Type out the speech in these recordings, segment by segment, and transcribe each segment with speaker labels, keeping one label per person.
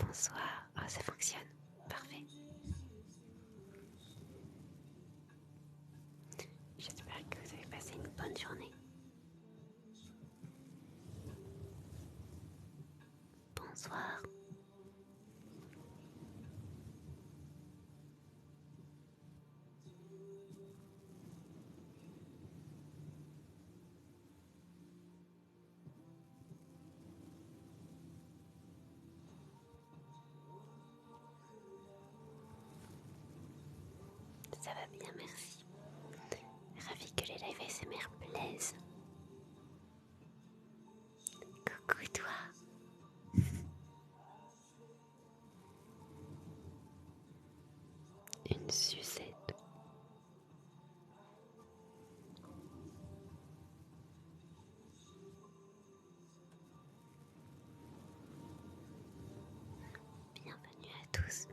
Speaker 1: Bonsoir. Oh, ça fonctionne. Parfait. J'espère que vous avez passé une bonne journée. Bonsoir. Ça va bien, merci. Ravi que les lives ASMR plaisent. Coucou toi. Une sucette. Bienvenue à tous.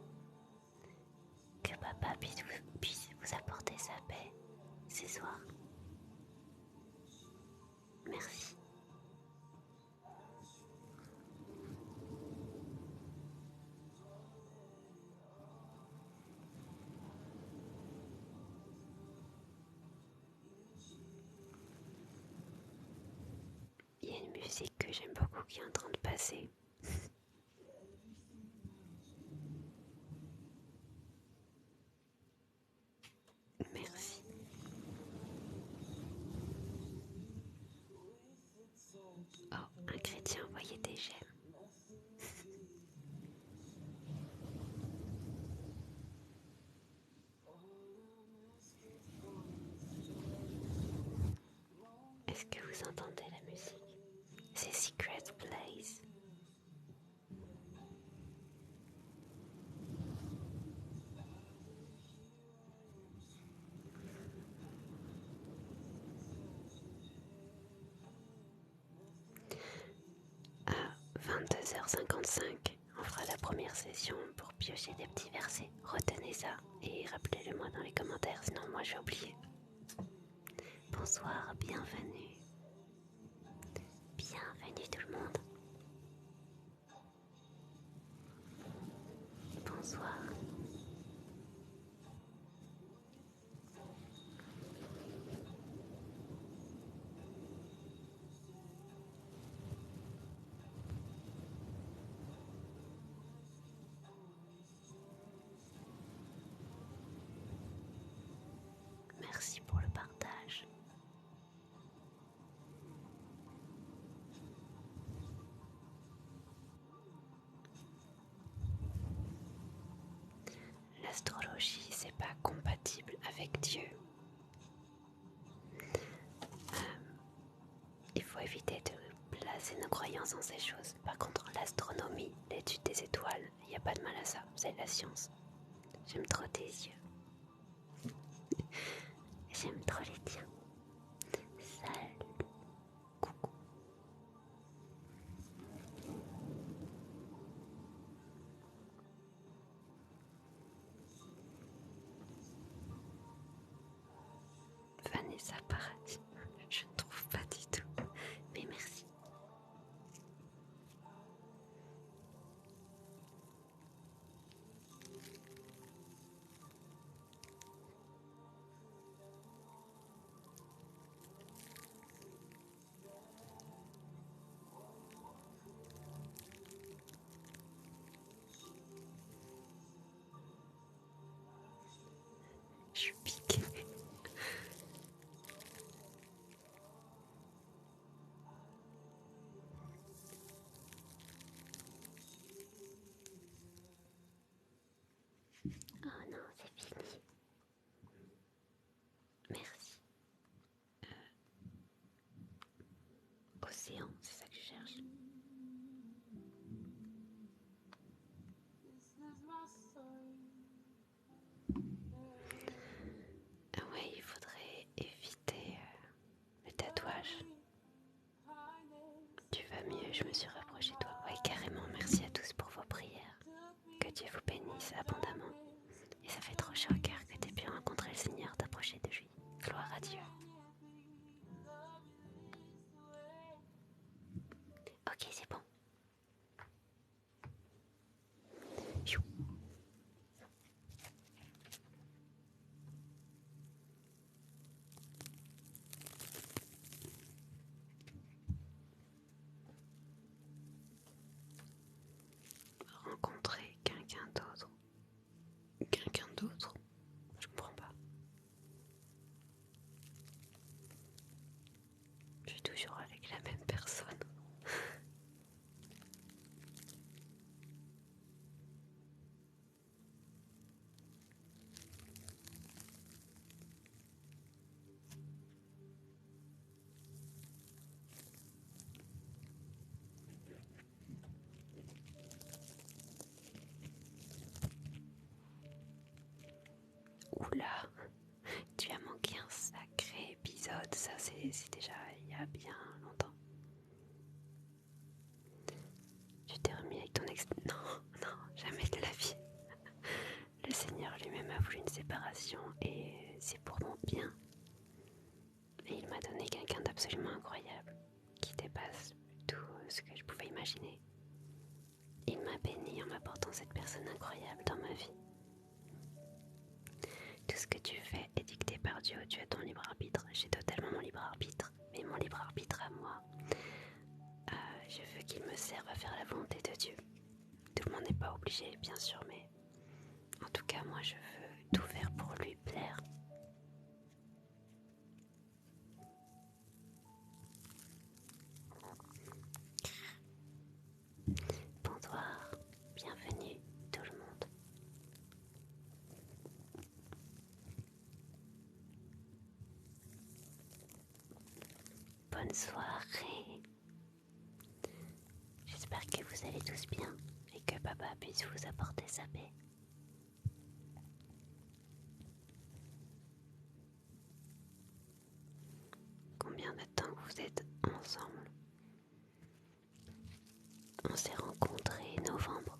Speaker 1: Que papa puisse vous apporter sa paix ce soir. Merci. Il y a une musique que j'aime beaucoup qui est en train de passer. Merci. Oh, un chrétien envoyait des gemmes. Est-ce que vous entendez la musique? C'est Secret Place. À 22h55, on fera la première session pour piocher des petits versets. Retenez ça et rappelez-le moi dans les commentaires, sinon moi j'ai oublié. Bonsoir, bienvenue. Bienvenue tout le monde. Bonsoir. Merci pour le partage. L'astrologie, c'est pas compatible avec Dieu. Il faut éviter de placer nos croyances en ces choses. Par contre, l'astronomie, l'étude des étoiles, il n'y a pas de mal à ça, c'est la science. J'aime trop tes yeux. J'aime trop les tiens. Salut. Coucou. Vanessa Paradis. Je ne trouve pas du tout. Mais merci. Je suis piquée. Oh non, c'est fini. Merci. Océan, c'est ça que je cherche. Ah ouais, il faudrait éviter le tatouage. Tu vas mieux, je me suis rapprochée de toi. Ouais, carrément, merci à tous pour vos prières. Que Dieu vous bénisse abondamment. Et ça fait trop chaud au cœur que tu aies pu rencontrer le Seigneur, t'approcher de lui. Gloire à Dieu. Ok, c'est bon. Non, non, jamais de la vie. Le Seigneur lui-même a voulu une séparation et c'est pour mon bien. Et il m'a donné quelqu'un d'absolument incroyable, qui dépasse tout ce que je pouvais imaginer. Il m'a béni en m'apportant cette personne incroyable dans ma vie. Tout ce que tu fais est dicté par Dieu, tu as ton libre arbitre. J'ai totalement mon libre arbitre, mais mon libre arbitre à moi, je veux qu'il me serve à faire la volonté de Dieu. Tout le monde n'est pas obligé, bien sûr, mais en tout cas, moi, je veux tout faire pour lui plaire. Bonsoir, bienvenue tout le monde. Bonne soirée. J'espère que vous allez tous bien et que papa puisse vous apporter sa paix. Combien de temps vous êtes ensemble? On s'est rencontrés en novembre.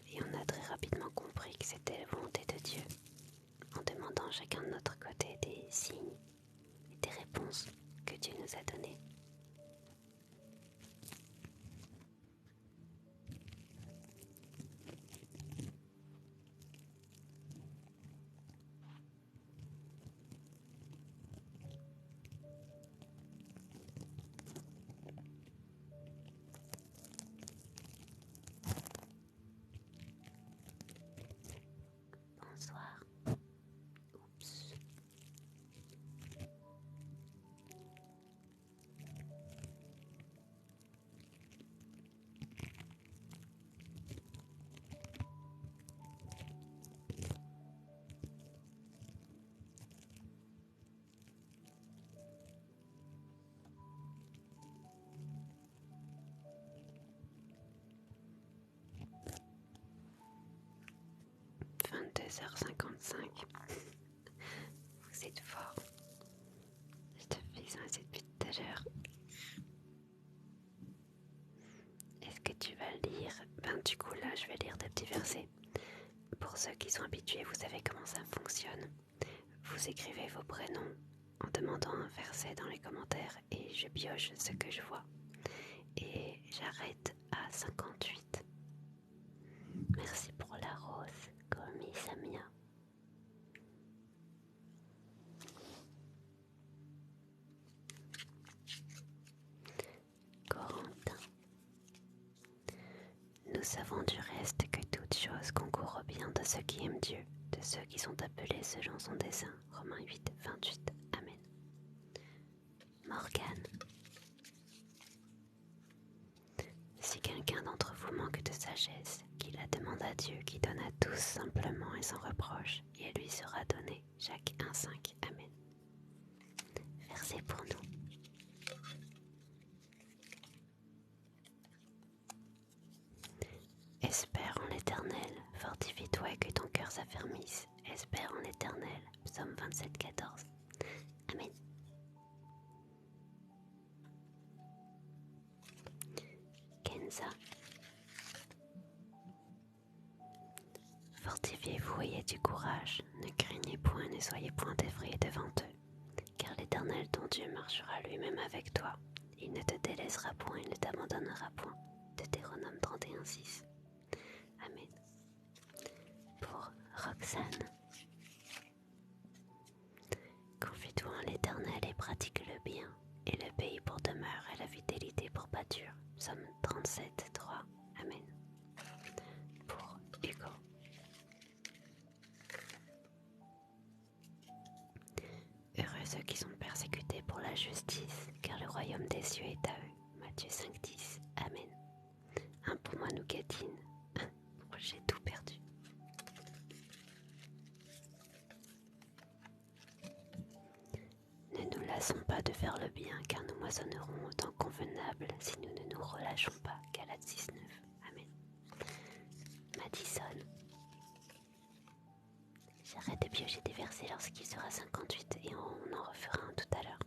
Speaker 1: Et on a très rapidement compris que c'était la volonté de Dieu, en demandant chacun de notre côté des signes et des réponses que Dieu nous a données. Bonsoir. Oups. « 22h55. Vous êtes fort. Je te fais ça depuis tout à l'heure. Est-ce que tu vas lire? Du coup, là, je vais lire des petits versets. Pour ceux qui sont habitués, vous savez comment ça fonctionne. Vous écrivez vos prénoms en demandant un verset dans les commentaires et je pioche ce que je vois. Et j'arrête à 58. Merci pour la rose, Komi Samia. Corentin. Nous savons du reste que toute chose concourt au bien de ceux qui aiment Dieu, de ceux qui sont appelés selon son dessein. Romains 8, 28. Amen. Morgane. Si quelqu'un d'entre vous manque de sagesse, qu'il la demande à Dieu qui donne à tous simplement et sans reproche, et elle lui sera donnée. Jacques 1,5. Amen. Verset pour nous. Espère en l'Éternel, fortifie-toi et que ton cœur s'affermisse. Espère en l'Éternel. Psaume 27, 14. Amen. Kenza. Fortifiez-vous, ayez du courage, ne craignez point, ne soyez point effrayés devant eux, car l'Éternel ton Dieu marchera lui-même avec toi. Il ne te délaissera point, il ne t'abandonnera point. Deutéronome 31,6. Amen. Pour Roxane. Confie-toi en l'Éternel et pratique le bien, et le pays pour demeure et la fidélité pour pâture. Psaume 37, 3. Amen. Pour Hugo. Heureux ceux qui sont persécutés pour la justice, car le royaume des cieux est à eux. Matthieu 5, 10. Amen. Un pour moi, Nougatine. J'ai tout perdu. Ne nous lassons pas de faire le bien, car nous moissonnerons au temps convenable si nous ne nous relâchons pas. Galates 6, 9. Amen. Madison. J'arrête de piocher des versets lorsqu'il sera 58 et on en refera un tout à l'heure.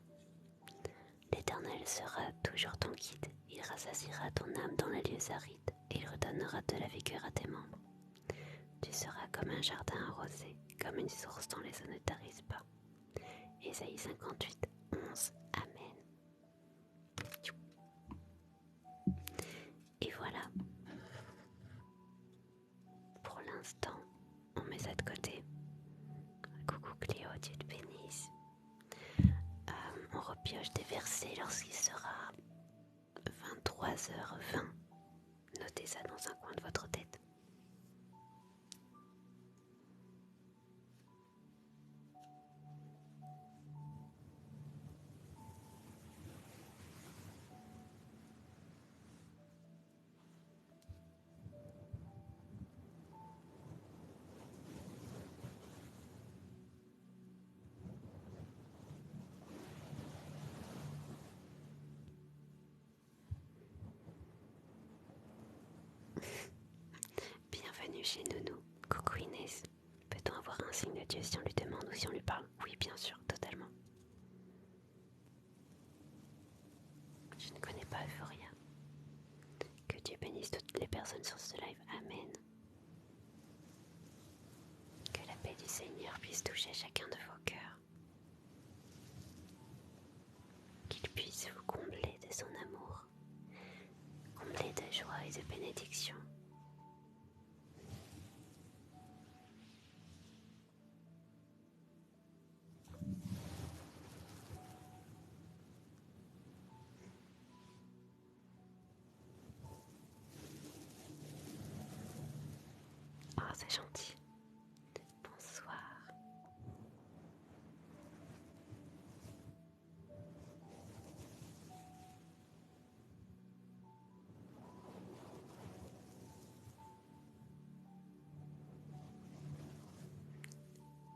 Speaker 1: Les l'Éternel sera toujours ton guide. Il rassasiera ton âme dans les lieux arides et il redonnera de la vigueur à tes membres. Tu seras comme un jardin arrosé, comme une source dans les eaux ne tarissent pas. Ésaïe 58, 11. Amen. Et voilà. Pour l'instant, on met ça de côté. Coucou Cléo, Dieu te bénisse. On repioche des versets lorsqu'il sera 23h20. Notez ça dans un coin de votre tête. Bienvenue chez Nounou. Coucou Inès. Peut-on avoir un signe de Dieu si on lui demande ou si on lui parle? Oui, bien sûr, totalement. Je ne connais pas Euphoria. Que Dieu bénisse toutes les personnes sur ce live. Amen. Que la paix du Seigneur puisse toucher chacun de vos cœurs. Qu'il puisse vous combler de son amour, combler de joie et de bénédiction. Oh, c'est gentil. Bonsoir.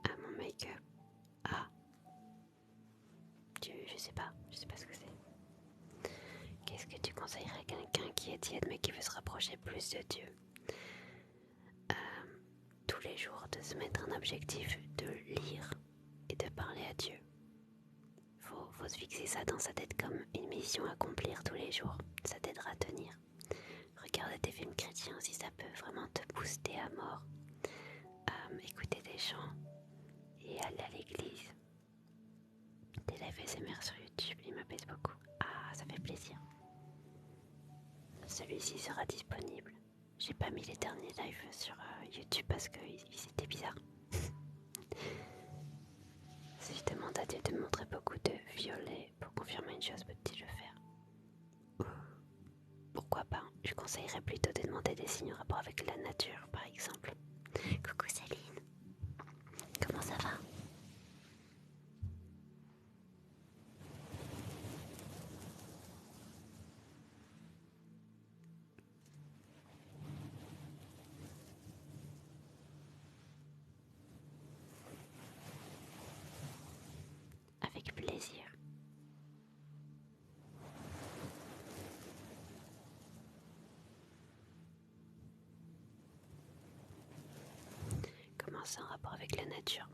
Speaker 1: Ah, mon make-up. Ah. Je sais pas ce que c'est. Qu'est-ce que tu conseillerais à quelqu'un qui est tiède mais qui veut se rapprocher plus de Dieu? Tous les jours de se mettre un objectif de lire et de parler à Dieu. Faut se fixer ça dans sa tête comme une mission à accomplir tous les jours. Ça t'aidera à tenir. Regarder des films chrétiens aussi, ça peut vraiment te booster à mort. Écouter des chants et aller à l'église. Des lives ASMR sur YouTube, il m'apaise beaucoup. Ah, ça fait plaisir. Celui-ci sera disponible. J'ai pas mis les derniers lives sur YouTube parce qu'ils étaient bizarres. Si je demande à Dieu de me montrer beaucoup de violets pour confirmer une chose, peut-il le faire? Pourquoi pas? Je conseillerais plutôt de demander des signes en rapport avec la nature, par exemple. Coucou Céline, comment ça va? Avec plaisir. Comment c'est en rapport avec la nature?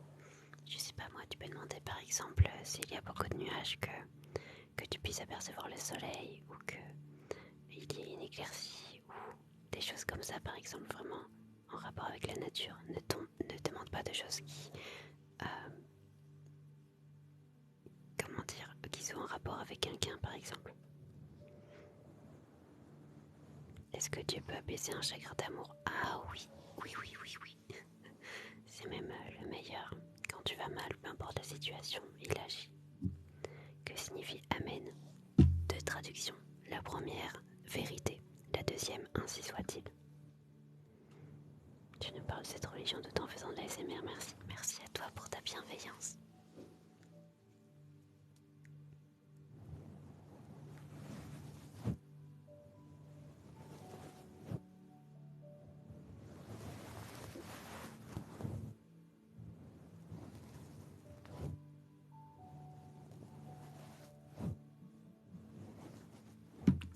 Speaker 1: Je sais pas moi, tu peux demander par exemple s'il y a beaucoup de nuages que tu puisses apercevoir le soleil ou qu'il y ait une éclaircie ou des choses comme ça par exemple, vraiment en rapport avec la nature. Ne demande pas de choses qui sont en rapport avec quelqu'un par exemple. Est-ce que Dieu peut apaiser un chagrin d'amour? Ah oui, oui, oui, oui, oui. C'est même le meilleur. Quand tu vas mal, peu importe la situation, il agit. Que signifie Amen? Deux traductions. La première, vérité. La deuxième, ainsi soit-il. Tu nous parles de cette religion tout en faisant de la l'ASMR, merci. Merci à toi pour ta bienveillance.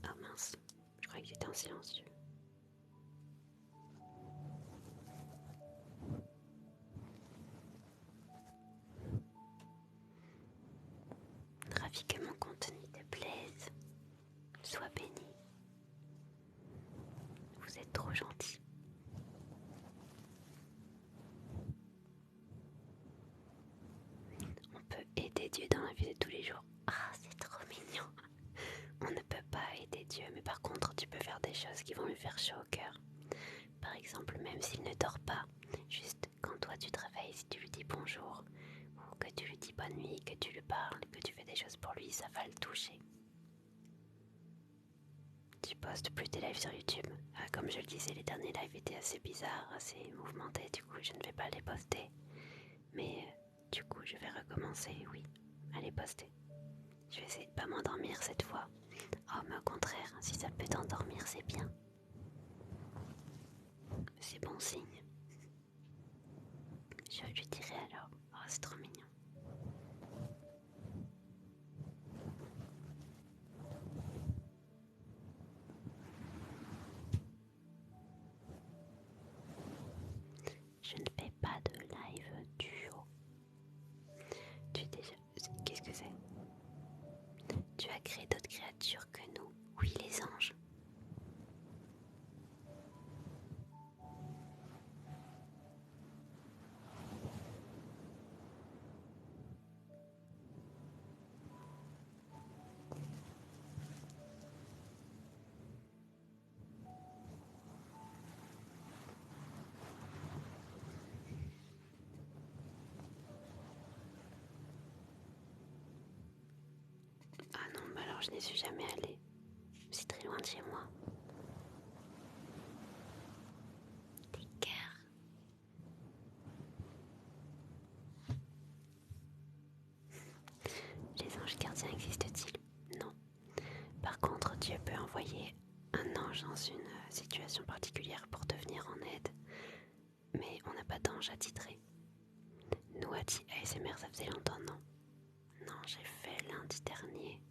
Speaker 1: Oh mince, je croyais que j'étais en silencieux. Ravi que mon contenu te plaise. Sois béni. Vous êtes trop gentil. On peut aider Dieu dans la vie de tous les jours. Ah, c'est trop mignon. On ne peut pas aider Dieu, mais par contre, tu peux faire des choses qui vont lui faire chaud au cœur. Par exemple, même s'il ne dort pas, juste quand toi tu te réveilles, si tu lui dis bonjour, ou que tu lui dis bonne nuit, que tu lui parles, que tu fais des choses pour lui, ça va le toucher. Tu postes plus tes lives sur YouTube. Comme je le disais, les derniers lives étaient assez bizarres, assez mouvementés, du coup je ne vais pas les poster. Mais du coup je vais recommencer, oui, à les poster. Je vais essayer de pas m'endormir cette fois. Oh, mais au contraire, si ça peut t'endormir, c'est bien. C'est bon signe. Je lui dirai alors. Oh, c'est trop mignon. Je ne fais pas de live duo. Tu es déjà... Qu'est-ce que c'est? Tu as créé d'autres créatures que nous. Oui, les anges. Ah non, bah alors je n'y suis jamais allée. C'est très loin de chez moi. Des cœurs. Les anges gardiens existent-ils? Non. Par contre, Dieu peut envoyer un ange dans une situation particulière pour te venir en aide. Mais on n'a pas d'ange attitré. Nous, à ASMR, ça faisait longtemps, non? Non, j'ai fait lundi dernier.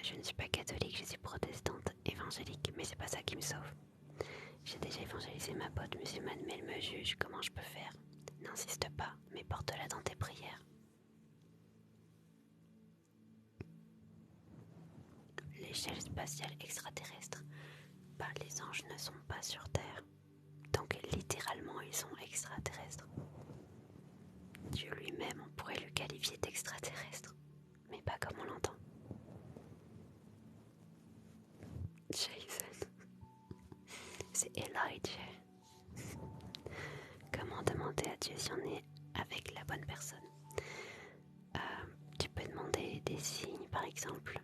Speaker 1: Je ne suis pas catholique, je suis protestante, évangélique, mais c'est pas ça qui me sauve. J'ai déjà évangélisé ma pote musulmane, mais elle me juge, comment je peux faire? N'insiste pas, mais porte-la dans tes prières. L'échelle spatiale extraterrestre. Bah, les anges ne sont pas sur Terre. Donc littéralement, ils sont extraterrestres. Dieu lui-même, on pourrait le qualifier d'extraterrestre, mais pas comme on l'entend. Jason. C'est Elijah. Comment demander à Dieu si on est avec la bonne personne? Tu peux demander des signes par exemple.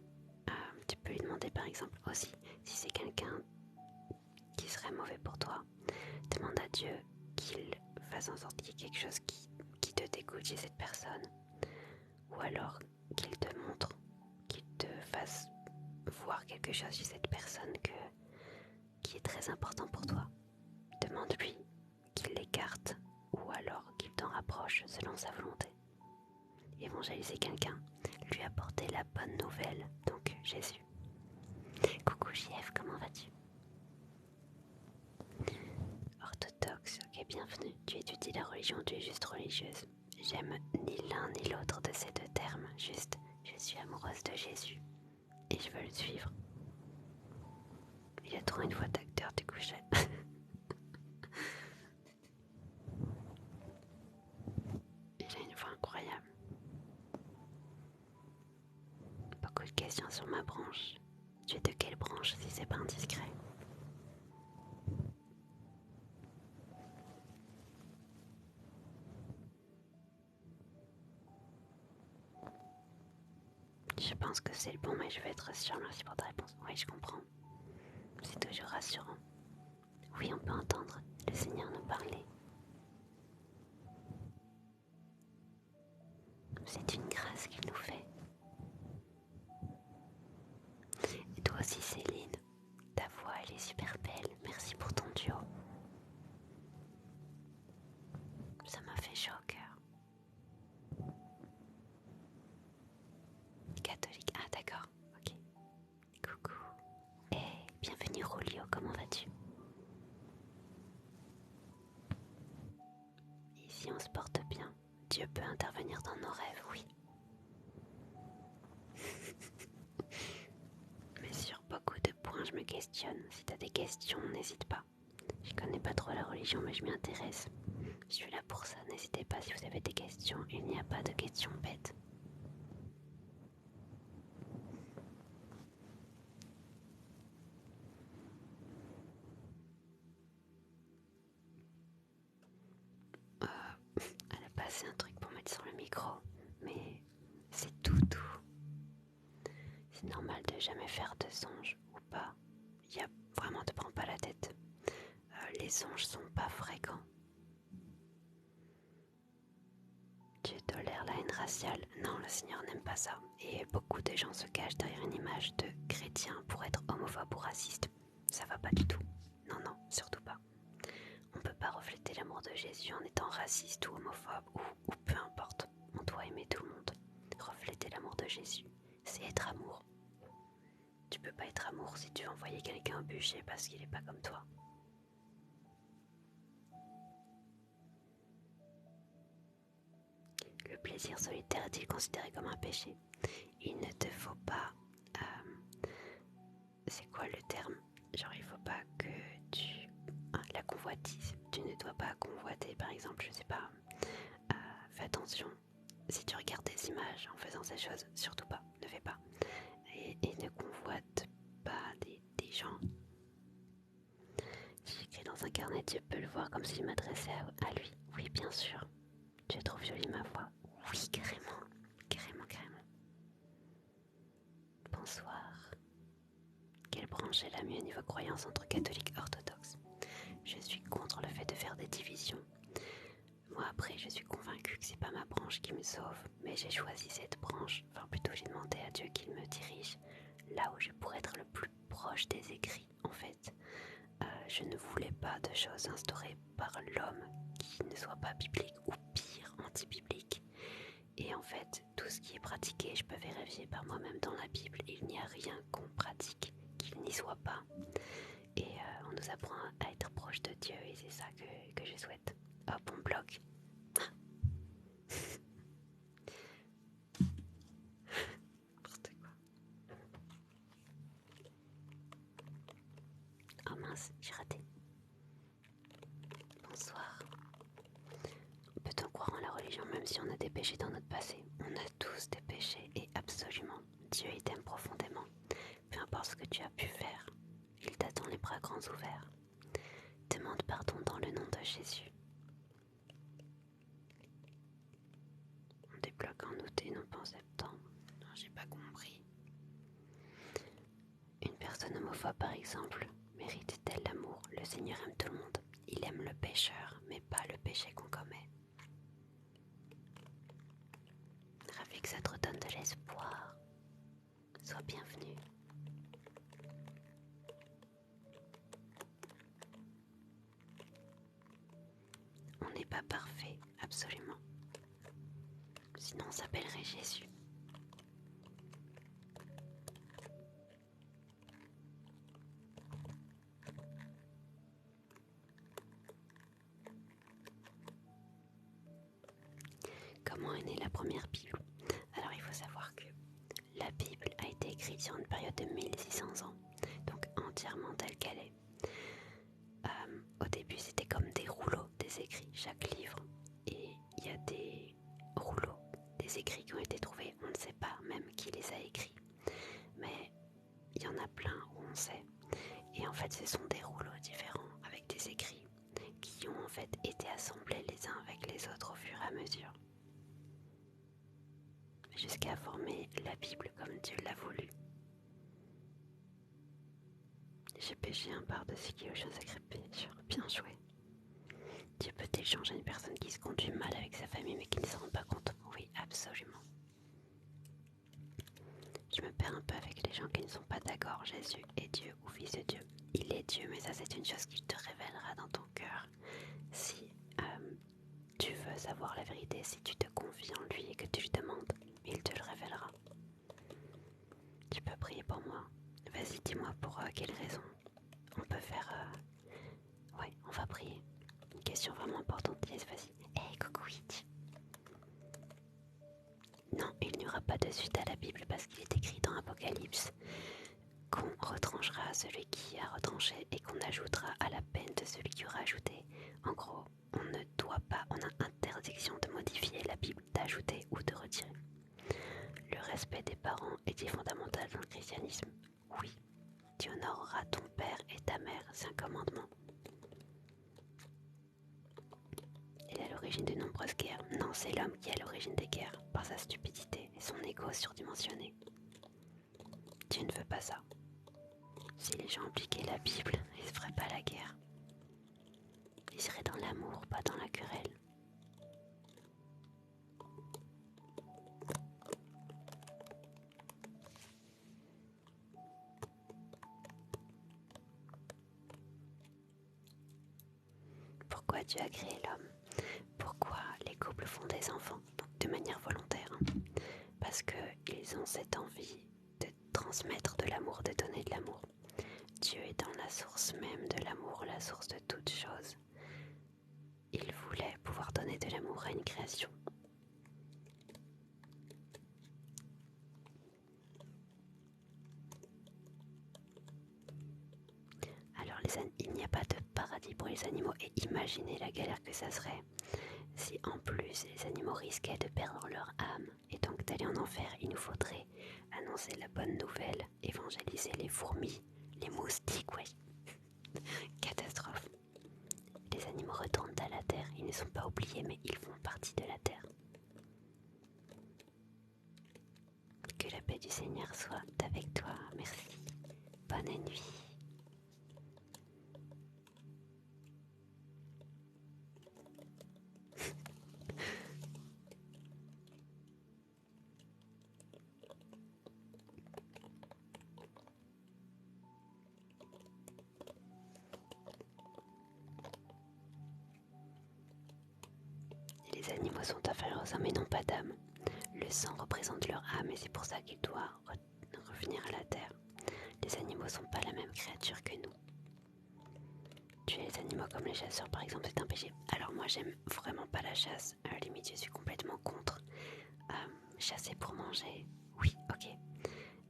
Speaker 1: Tu peux lui demander par exemple aussi si c'est quelqu'un qui serait mauvais pour toi. Demande à Dieu qu'il fasse en sorte qu'il y ait quelque chose qui te dégoûte chez cette personne. Ou alors qu'il te montre, qu'il te fasse voir quelque chose chez cette personne qui est très important pour toi. Demande-lui qu'il l'écarte ou alors qu'il t'en rapproche selon sa volonté. Évangéliser quelqu'un, lui apporter la bonne nouvelle, donc Jésus. Coucou JF, comment vas-tu? Orthodoxe, ok, bienvenue. Tu étudies la religion, tu es juste religieuse. J'aime ni l'un ni l'autre de ces deux termes, juste je suis amoureuse de Jésus et je veux le suivre. Il a trop une voix d'acteur, du coup il a une voix incroyable. Beaucoup de questions sur ma branche. Tu es de quelle branche si c'est pas indiscret? Je pense que c'est le bon, mais je vais être sûre. Merci pour ta réponse. Oui, je comprends. C'est toujours rassurant. Oui, on peut entendre le Seigneur nous parler. C'est une grâce qu'il nous fait. Et toi aussi, Céline, ta voix, elle est super belle. Merci pour ton duo. Ça m'a fait chaud au cœur. Catholique. Ah, d'accord. Ok. Coucou. Et bienvenue, Rolio. Comment vas-tu? Ici, on se porte bien. Dieu peut intervenir dans nos rêves, oui. questionne. Si t'as des questions, n'hésite pas. Je connais pas trop la religion, mais je m'y intéresse. Je suis là pour ça, n'hésitez pas si vous avez des questions. Il n'y a pas de questions bêtes. Elle a passé un truc pour mettre sur le micro, mais c'est tout doux. C'est normal de jamais faire de songes ou pas. Vraiment, te prends pas la tête. Les songes sont pas fréquents. Tu tolères la haine raciale? Non, le Seigneur n'aime pas ça. Et beaucoup de gens se cachent derrière une image de chrétien pour être homophobe ou raciste. Ça va pas du tout. Non, non, surtout pas. On peut pas refléter l'amour de Jésus en étant raciste ou homophobe ou peu importe. On doit aimer tout le monde. Refléter l'amour de Jésus, c'est être amour. Tu peux pas être amour si tu veux envoyer quelqu'un au bûcher parce qu'il est pas comme toi. Le plaisir solitaire est-il considéré comme un péché? Il ne te faut pas... c'est quoi le terme? Genre il faut pas que tu... la convoitise. Tu ne dois pas convoiter par exemple, je sais pas. Fais attention. Si tu regardes des images en faisant ces choses, surtout pas, ne fais pas. Et ne convoite pas des gens. Si j'écris dans un carnet, tu peux le voir comme s'il m'adressait à lui. Oui, bien sûr. Tu trouves jolie ma voix? Oui, carrément. Carrément, carrément. Bonsoir. Quelle branche est la mieux niveau croyance entre catholiques et orthodoxes? Je suis contre le fait de faire des divisions. Moi après, je suis convaincue que c'est pas ma branche qui me sauve, mais j'ai choisi cette branche. Enfin plutôt j'ai demandé à Dieu qu'il me dirige là où je pourrais être le plus proche des écrits en fait. Je ne voulais pas de choses instaurées par l'homme qui ne soient pas bibliques ou pire anti-bibliques. Et en fait, tout ce qui est pratiqué, je peux vérifier par moi-même dans la Bible. Il n'y a rien qu'on pratique qu'il n'y soit pas. Et on nous apprend à être proche de Dieu et c'est ça que je souhaite. Hop, on bloque. N'importe quoi. Oh mince, j'ai raté. Bonsoir. Peut-on croire en la religion même si on a des péchés dans notre passé? On a tous des péchés et absolument, Dieu il t'aime profondément. Peu importe ce que tu as pu faire, il t'attend les bras grands ouverts. Demande pardon dans le nom de Jésus. On débloque en août et non pas en septembre. Non, j'ai pas compris. Une personne homophobe par exemple, mérite-t-elle l'amour? Le Seigneur aime tout le monde. Il aime le pécheur, mais pas le péché qu'on commet. Ravi que ça te redonne de l'espoir. Sois bienvenue. On n'est pas parfait, absolument. Sinon on s'appellerait Jésus. Comment est née la première Bible? Alors il faut savoir que la Bible a été écrite sur une période de 1600 ans, donc entièrement telle qu'elle est. Au début c'était comme des rouleaux, des écrits, chaque livre. Et il y a des rouleaux, des écrits qui ont été trouvés, on ne sait pas même qui les a écrits. Mais il y en a plein où on sait. Et en fait ce sont des rouleaux différents avec des écrits qui ont en fait été assemblés les uns avec les autres au fur et à mesure. Jusqu'à former la Bible comme Dieu l'a voulu. J'ai péché un par-dessus qui est au chien sacré pécheur. Bien joué. Dieu peut-il changer une personne qui se conduit mal avec sa famille mais qui ne s'en rend pas compte? Oui, absolument. Je me perds un peu avec les gens qui ne sont pas d'accord. Jésus est Dieu ou fils de Dieu. Il est Dieu, mais ça c'est une chose qu'il te révélera dans ton cœur. Si tu veux savoir la vérité, si tu te confies en lui et que tu lui demandes, il te le révélera. Tu peux prier pour moi. Vas-y, dis-moi pour quelle raison. On peut faire... Ouais, on va prier. Une question vraiment importante, Yes, vas-y. Hey, coucou Witch. Non, il n'y aura pas de suite à la Bible parce qu'il est écrit dans Apocalypse qu'on retranchera celui qui a retranché et qu'on ajoutera à la peine de celui qui aura ajouté. En gros, on ne doit pas, on a interdiction de modifier la Bible, d'ajouter ou de retirer. Le respect des parents est fondamental dans le christianisme. Oui, tu honoreras ton père et ta mère, c'est un commandement. Il est à l'origine de nombreuses guerres. Non, c'est l'homme qui est à l'origine des guerres, par sa stupidité et son ego surdimensionné. Dieu ne veut pas ça. Si les gens appliquaient la Bible, ils ne feraient pas la guerre. Ils seraient dans l'amour, pas dans la querelle. Pourquoi Dieu a créé l'homme? Pourquoi les couples font des enfants? De manière volontaire. Parce qu'ils ont cette envie de transmettre de l'amour, de donner de l'amour. Dieu est dans la source même de l'amour, la source de toute chose. Il voulait pouvoir donner de l'amour à une création. Alors il n'y a pas de paradis pour les animaux et imaginez la galère que ça serait si en plus les animaux risquaient de perdre leur âme et donc d'aller en enfer. Il nous faudrait annoncer la bonne nouvelle, évangéliser les fourmis, les moustiques, ouais. Catastrophe. Les animaux retournent à la terre, ils ne sont pas oubliés mais ils font partie de la terre. Que la paix du Seigneur soit avec toi, merci. Bonne nuit. Les animaux sont inférieurs aux hommes et n'ont pas d'âme. Le sang représente leur âme et c'est pour ça qu'ils doivent revenir à la terre. Les animaux sont pas la même créature que nous. Tuer les animaux comme les chasseurs par exemple c'est un péché. Alors moi j'aime vraiment pas la chasse, à la limite je suis complètement contre. Chasser pour manger, oui ok.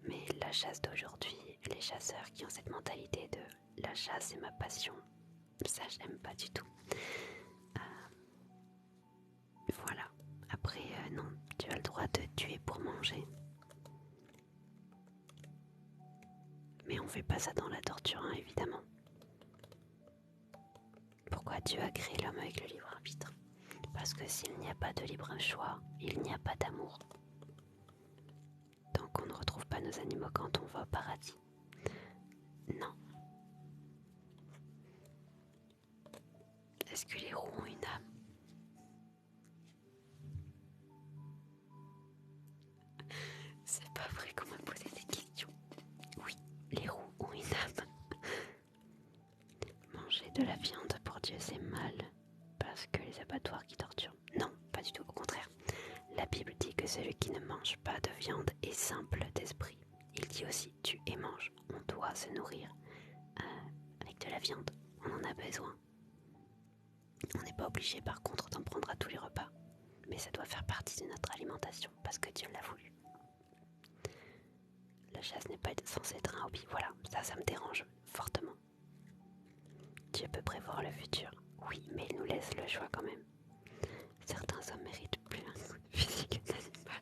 Speaker 1: Mais la chasse d'aujourd'hui, les chasseurs qui ont cette mentalité de la chasse c'est ma passion, ça j'aime pas du tout. Voilà, après non, tu as le droit de tuer pour manger. Mais on fait pas ça dans la torture, hein, évidemment. Pourquoi Dieu a créé l'homme avec le libre arbitre? Parce que s'il n'y a pas de libre choix, il n'y a pas d'amour. Donc on ne retrouve pas nos animaux quand on va au paradis. Non. Est-ce que les roues ont une âme? C'est pas vrai qu'on m'a posé des questions. Oui, les roues ont une âme. Manger de la viande pour Dieu c'est mal. Parce que les abattoirs qui torturent. Non, pas du tout, au contraire. La Bible dit que celui qui ne mange pas de viande est simple d'esprit. Il dit aussi tue et mange. On doit se nourrir avec de la viande. On en a besoin. On n'est pas obligé par contre d'en prendre à tous les repas. Mais ça doit faire partie de notre alimentation parce que Dieu l'a voulu. La chasse n'est pas censée être un hobby. Voilà, ça me dérange fortement. Dieu peut prévoir le futur. Oui, mais il nous laisse le choix quand même. Certains hommes méritent plus un coup de physique d'animal.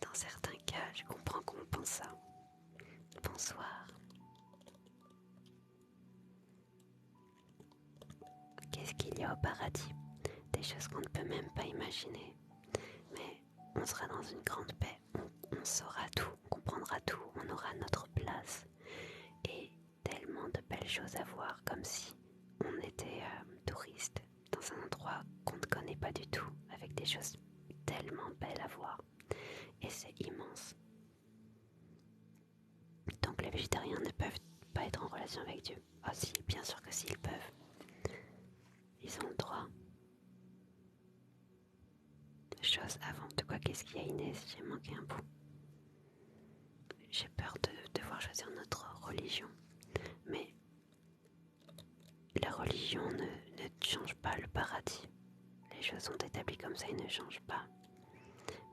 Speaker 1: Dans certains cas, je comprends qu'on pense ça. Bonsoir. Qu'est-ce qu'il y a au paradis? Des choses qu'on ne peut même pas imaginer. Mais on sera dans une grande paix. On saura tout, on comprendra tout, on aura notre place. Et tellement de belles choses à voir, comme si on était touriste dans un endroit qu'on ne connaît pas du tout, avec des choses tellement belles à voir. Et c'est immense. Donc les végétariens ne peuvent pas être en relation avec Dieu. Ah si, bien sûr que si, ils peuvent. Ils ont le droit. Chose avant, de quoi qu'est-ce qu'il y a Inès? J'ai manqué un bout. J'ai peur de devoir choisir notre religion. Mais la religion ne change pas le paradis. Les choses sont établies comme ça, ils ne changent pas.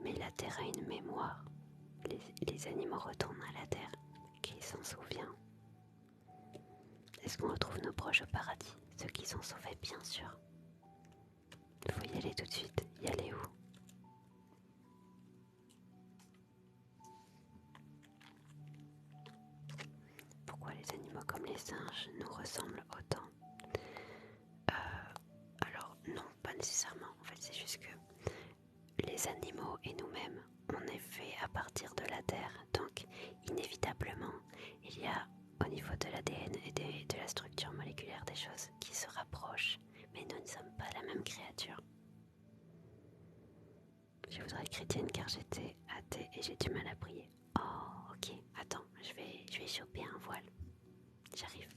Speaker 1: Mais la terre a une mémoire. Les animaux retournent à la terre. Qui s'en souvient? Est-ce qu'on retrouve nos proches au paradis? Ceux qui sont sauvés, bien sûr. Il faut y aller tout de suite. Y aller où? Pourquoi les animaux comme les singes nous ressemblent autant? Alors non, pas nécessairement. En fait, c'est juste que les animaux et nous-mêmes, on est fait à partir de la terre. Donc, inévitablement, il y a au niveau de l'ADN et de la structure moléculaire des choses qui se rapprochent. Mais nous ne sommes pas la même créature. Je voudrais être chrétienne car j'étais athée et j'ai du mal à prier. Oh, ok. Attends, je vais choper un voile. J'arrive.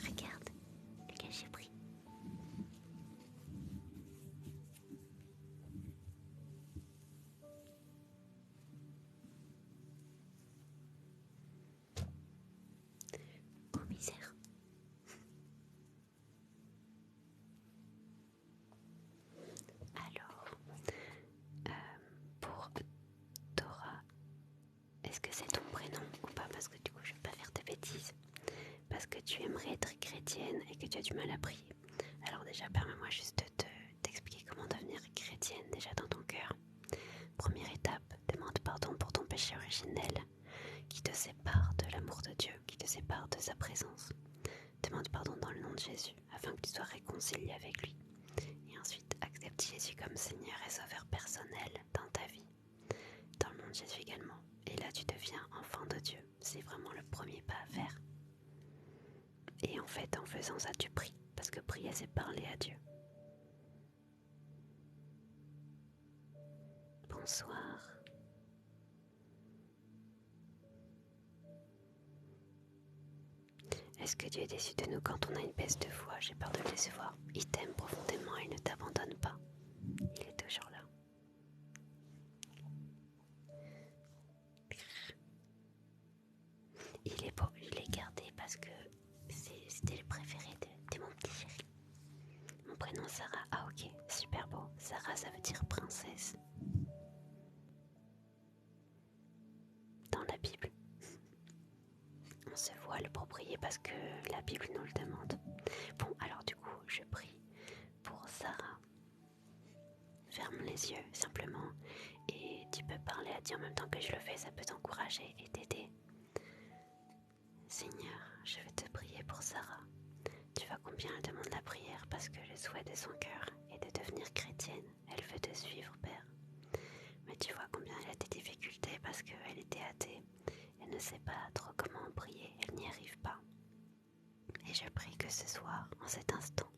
Speaker 1: Regarde, lequel j'ai pris. Oh misère. Alors, pour Dora, est-ce que c'est ton prénom ou pas? Parce que du coup, je vais pas faire de bêtises. Parce que tu aimerais être chrétienne et que tu as du mal à prier. Alors déjà, permets-moi juste de t'expliquer comment devenir chrétienne déjà dans ton cœur. Première étape, demande pardon pour ton péché originel qui te sépare de l'amour de Dieu, qui te sépare de sa présence. Demande pardon dans le nom de Jésus afin que tu sois réconcilié avec lui. Et ensuite, accepte Jésus comme Seigneur et Sauveur personnel dans ta vie, dans le nom de Jésus également. Et là, tu deviens enfant de Dieu. C'est vraiment le premier pas à faire. Et en fait, en faisant ça, tu pries. Parce que prier, c'est parler à Dieu. Bonsoir. Est-ce que Dieu est déçu de nous quand on a une baisse de foi? J'ai peur de le décevoir. Il t'aime profondément et ne t'abandonne pas. Il est toujours là. Il est beau, je l'ai gardé parce que c'était le préféré de mon petit chéri. Mon prénom Sarah. Ah ok, super beau. Sarah, ça veut dire princesse. Dans la Bible. On se voile pour prier parce que la Bible nous le demande. Bon, alors du coup, je prie pour Sarah. Ferme les yeux simplement et tu peux parler à Dieu en même temps que je le fais, ça peut t'encourager et t'aider. Seigneur, je veux te prier pour Sarah. Tu vois combien elle demande la prière parce que le souhait de son cœur est de devenir chrétienne. Elle veut te suivre, Père. Mais tu vois combien elle a des difficultés parce qu'elle était athée. Elle ne sait pas trop comment prier, elle n'y arrive pas. Et je prie que ce soir, en cet instant,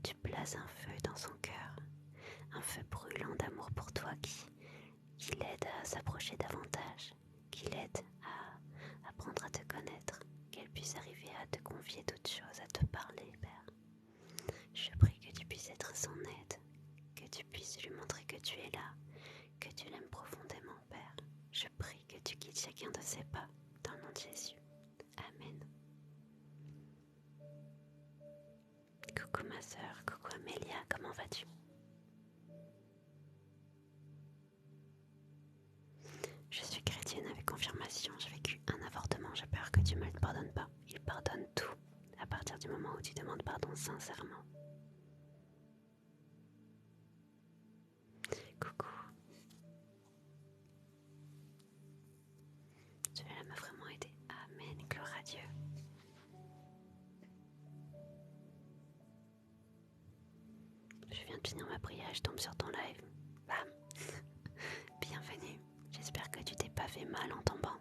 Speaker 1: tu places un feu dans son cœur, un feu brûlant d'amour pour toi qui l'aide à s'approcher davantage, qui l'aide à apprendre à te connaître, qu'elle puisse arriver à te confier d'autres choses, à te parler, Père. Je prie que tu puisses être son aide, que tu puisses lui montrer que tu es là, que tu l'aimes profondément, Père. Je prie que tu guides chacun de ses pas, dans le nom de Jésus. Amen. Coucou ma sœur, coucou Amélia, comment vas-tu? Je suis chrétienne avec confirmation, j'ai vécu un avortement, j'ai peur que Dieu ne me le pardonne pas. Il pardonne tout, à partir du moment où tu demandes pardon sincèrement. Coucou. Celui-là m'a vraiment aidé. Amen, gloire à Dieu. Je viens de finir ma prière et je tombe sur ton live. Bam. Bienvenue. J'espère que tu t'es pas fait mal en tombant.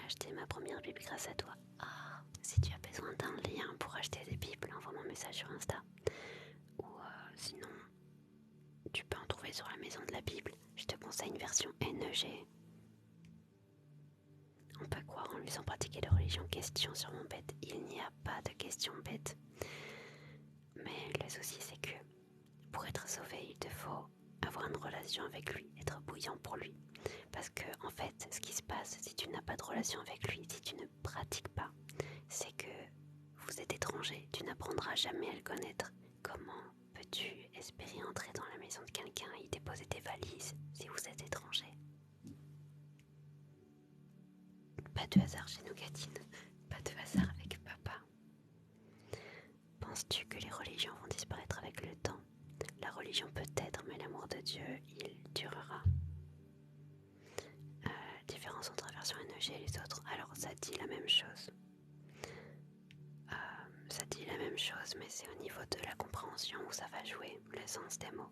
Speaker 1: acheté ma première Bible grâce à toi. Ah, si tu as besoin d'un lien pour acheter des Bibles, envoie-moi un message sur Insta. Ou sinon, tu peux en trouver sur la maison de la Bible. Je te conseille une version NEG. On peut croire en lui sans pratiquer de religion. Question sur mon bête. Il n'y a pas de question bête. Mais le souci c'est que pour être sauvé, il te faut avoir une relation avec lui, être bouillant pour lui. Parce que en fait, ce qui se passe si tu n'as pas de relation avec lui, si tu ne pratiques pas, c'est que vous êtes étranger, tu n'apprendras jamais à le connaître. Comment peux-tu espérer entrer dans la maison de quelqu'un et y déposer tes valises si vous êtes étranger? Pas de hasard chez nous, Gatine. Pas de hasard avec papa. Penses-tu que les religions vont disparaître avec le temps? La religion peut-être, mais l'amour de Dieu, il durera. Différence entre la version NEG et les autres. Alors, ça dit la même chose. Ça dit la même chose, mais c'est au niveau de la compréhension où ça va jouer le sens des mots.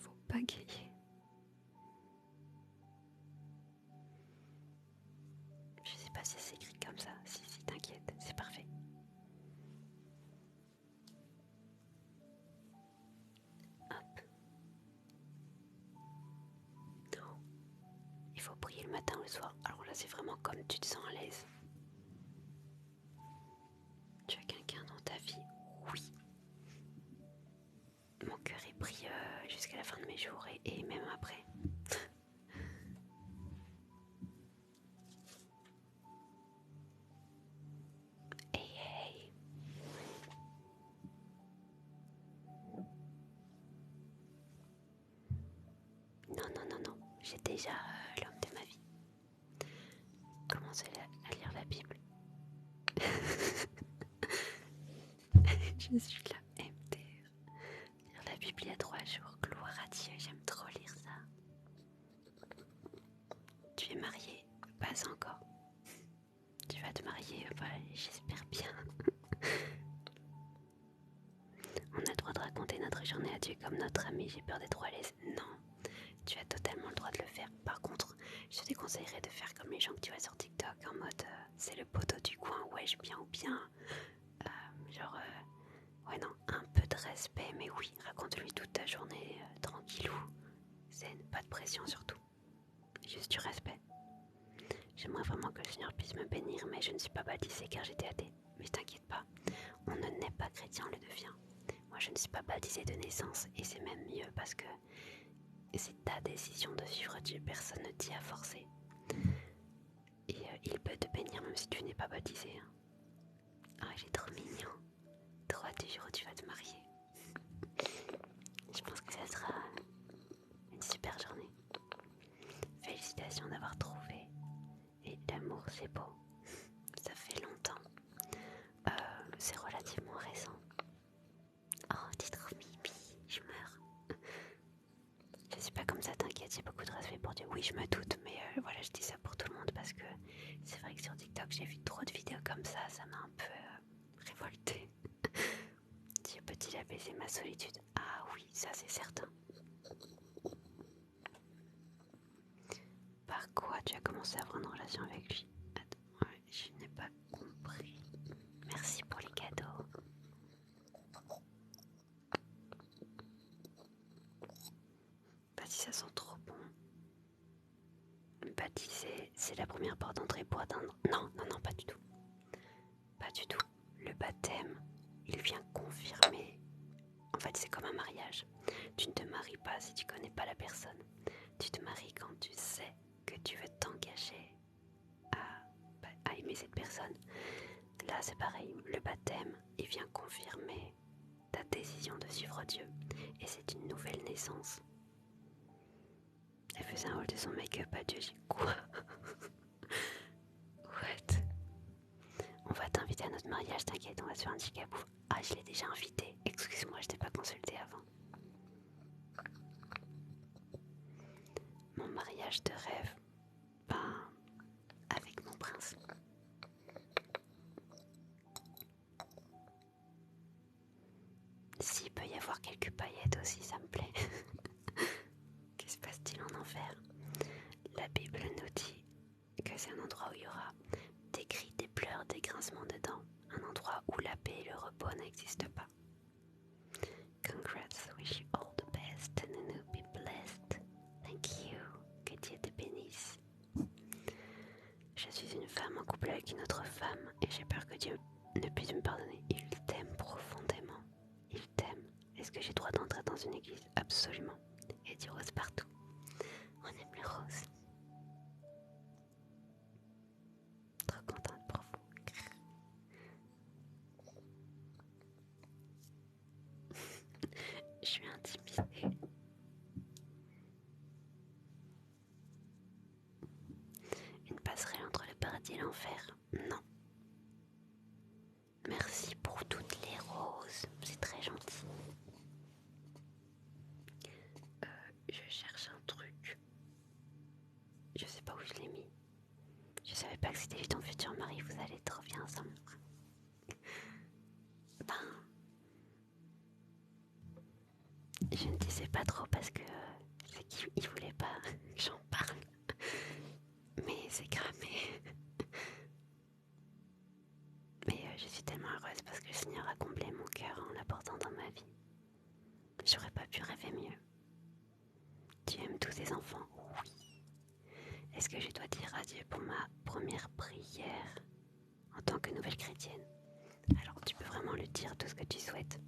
Speaker 1: Faut pas griller. Je sais pas si c'est écrit comme ça. Si, t'inquiète, c'est parfait. Hop. Non. Il faut prier le matin ou le soir. Alors là, c'est vraiment comme tu te sens à l'aise. Tu as quelqu'un dans ta vie? Oui. Mon cœur est pris jusqu'à la fin de mes jours et même après. Hey, hey. Non. J'ai déjà l'homme de ma vie. Commencez à lire la Bible. Je suis là, MDR. Lire la Bible il y a 3 jours. Gloire à Dieu, j'aime trop lire ça. Tu es mariée? Pas encore. Tu vas te marier? J'espère bien. On a le droit de raconter notre journée à Dieu comme notre ami. J'ai peur d'être trop à l'aise. Non, tu as totalement le droit de le faire. Par contre, je te déconseillerais de faire comme les gens que tu vois sur TikTok en mode c'est le poteau du coin, wesh, bien ou bien. Ouais non, un peu de respect, mais oui, raconte-lui toute ta journée tranquillou. Zen, pas de pression surtout. Juste du respect. J'aimerais vraiment que le Seigneur puisse me bénir, mais je ne suis pas baptisée car j'étais athée. Mais t'inquiète pas, on ne naît pas chrétien, on le devient. Moi je ne suis pas baptisée de naissance et c'est même mieux parce que c'est ta décision de suivre Dieu, personne ne t'y a forcé. Et il peut te bénir même si tu n'es pas baptisé. Hein. Ah, il est trop mignon. Trop hâte du jour où tu vas te marier. Je pense que ça sera une super journée. Félicitations d'avoir trouvé. Et l'amour c'est beau. Ça fait longtemps. C'est relativement récent. Oh, t'es trop mimi, je meurs. Je suis pas comme ça, t'inquiète, j'ai beaucoup de respect pour Dieu. Oui, je me doute, mais voilà, je dis ça pour tout le monde parce que c'est vrai que sur TikTok, j'ai vu trop de vidéos comme ça m'a un peu révoltée. Dieu peut-il apaiser ma solitude? Ah oui, ça c'est certain. Par quoi tu as commencé à avoir une relation avec lui? Attends, ouais, je n'ai pas compris. Merci pour les cadeaux. Bah si ça sent trop bon. Baptiser, c'est la première porte d'entrée pour atteindre... Non, pas du tout. Pas du tout. Le baptême, il vient confirmer. En fait, c'est comme un mariage. Tu ne te maries pas si tu connais pas la personne. Tu te maries quand tu sais que tu veux t'engager à aimer cette personne. Là, c'est pareil. Le baptême, il vient confirmer ta décision de suivre Dieu. Et c'est une nouvelle naissance. Elle faisait un haul de son make-up à Dieu. J'ai quoi? What? On va t'inviter à notre mariage, t'inquiète, on va se faire un petit cabou. Ah, je l'ai déjà invité. Excuse-moi, je t'ai pas consulté avant. Mon mariage de rêve. Ben, avec mon prince. S'il peut y avoir quelques paillettes aussi, ça me plaît. Que se passe-t-il en enfer? La Bible grincement de dents, un endroit où la paix et le repos n'existent pas. Congrats, wish you all the best, Nunu, be blessed. Thank you, que Dieu te bénisse. Je suis une femme en couple avec une autre femme et j'ai peur que Dieu ne puisse me pardonner. Il t'aime profondément. Il t'aime. Est-ce que j'ai droit d'entrer dans une église? Absolument. Et du rose partout. On aime les roses. Trop contente pour vous. Je suis intimidée. Une passerelle entre le paradis et l'enfer? Non. Merci pour toutes les roses. C'est très gentil. Je cherche un truc. Je sais pas où je l'ai mis. Je savais pas que c'était lui ton futur mari. Vous allez trop bien ensemble. Ben, je ne disais pas trop parce que c'est qu'il voulait pas que j'en parle. Mais c'est cramé. Mais je suis tellement heureuse parce que le Seigneur a comblé mon cœur en l'apportant dans ma vie. J'aurais pas pu rêver mieux. Tu aimes tous tes enfants? Oui. Est-ce que je dois dire adieu pour ma première prière en tant que nouvelle chrétienne? Alors tu peux vraiment lui dire tout ce que tu souhaites.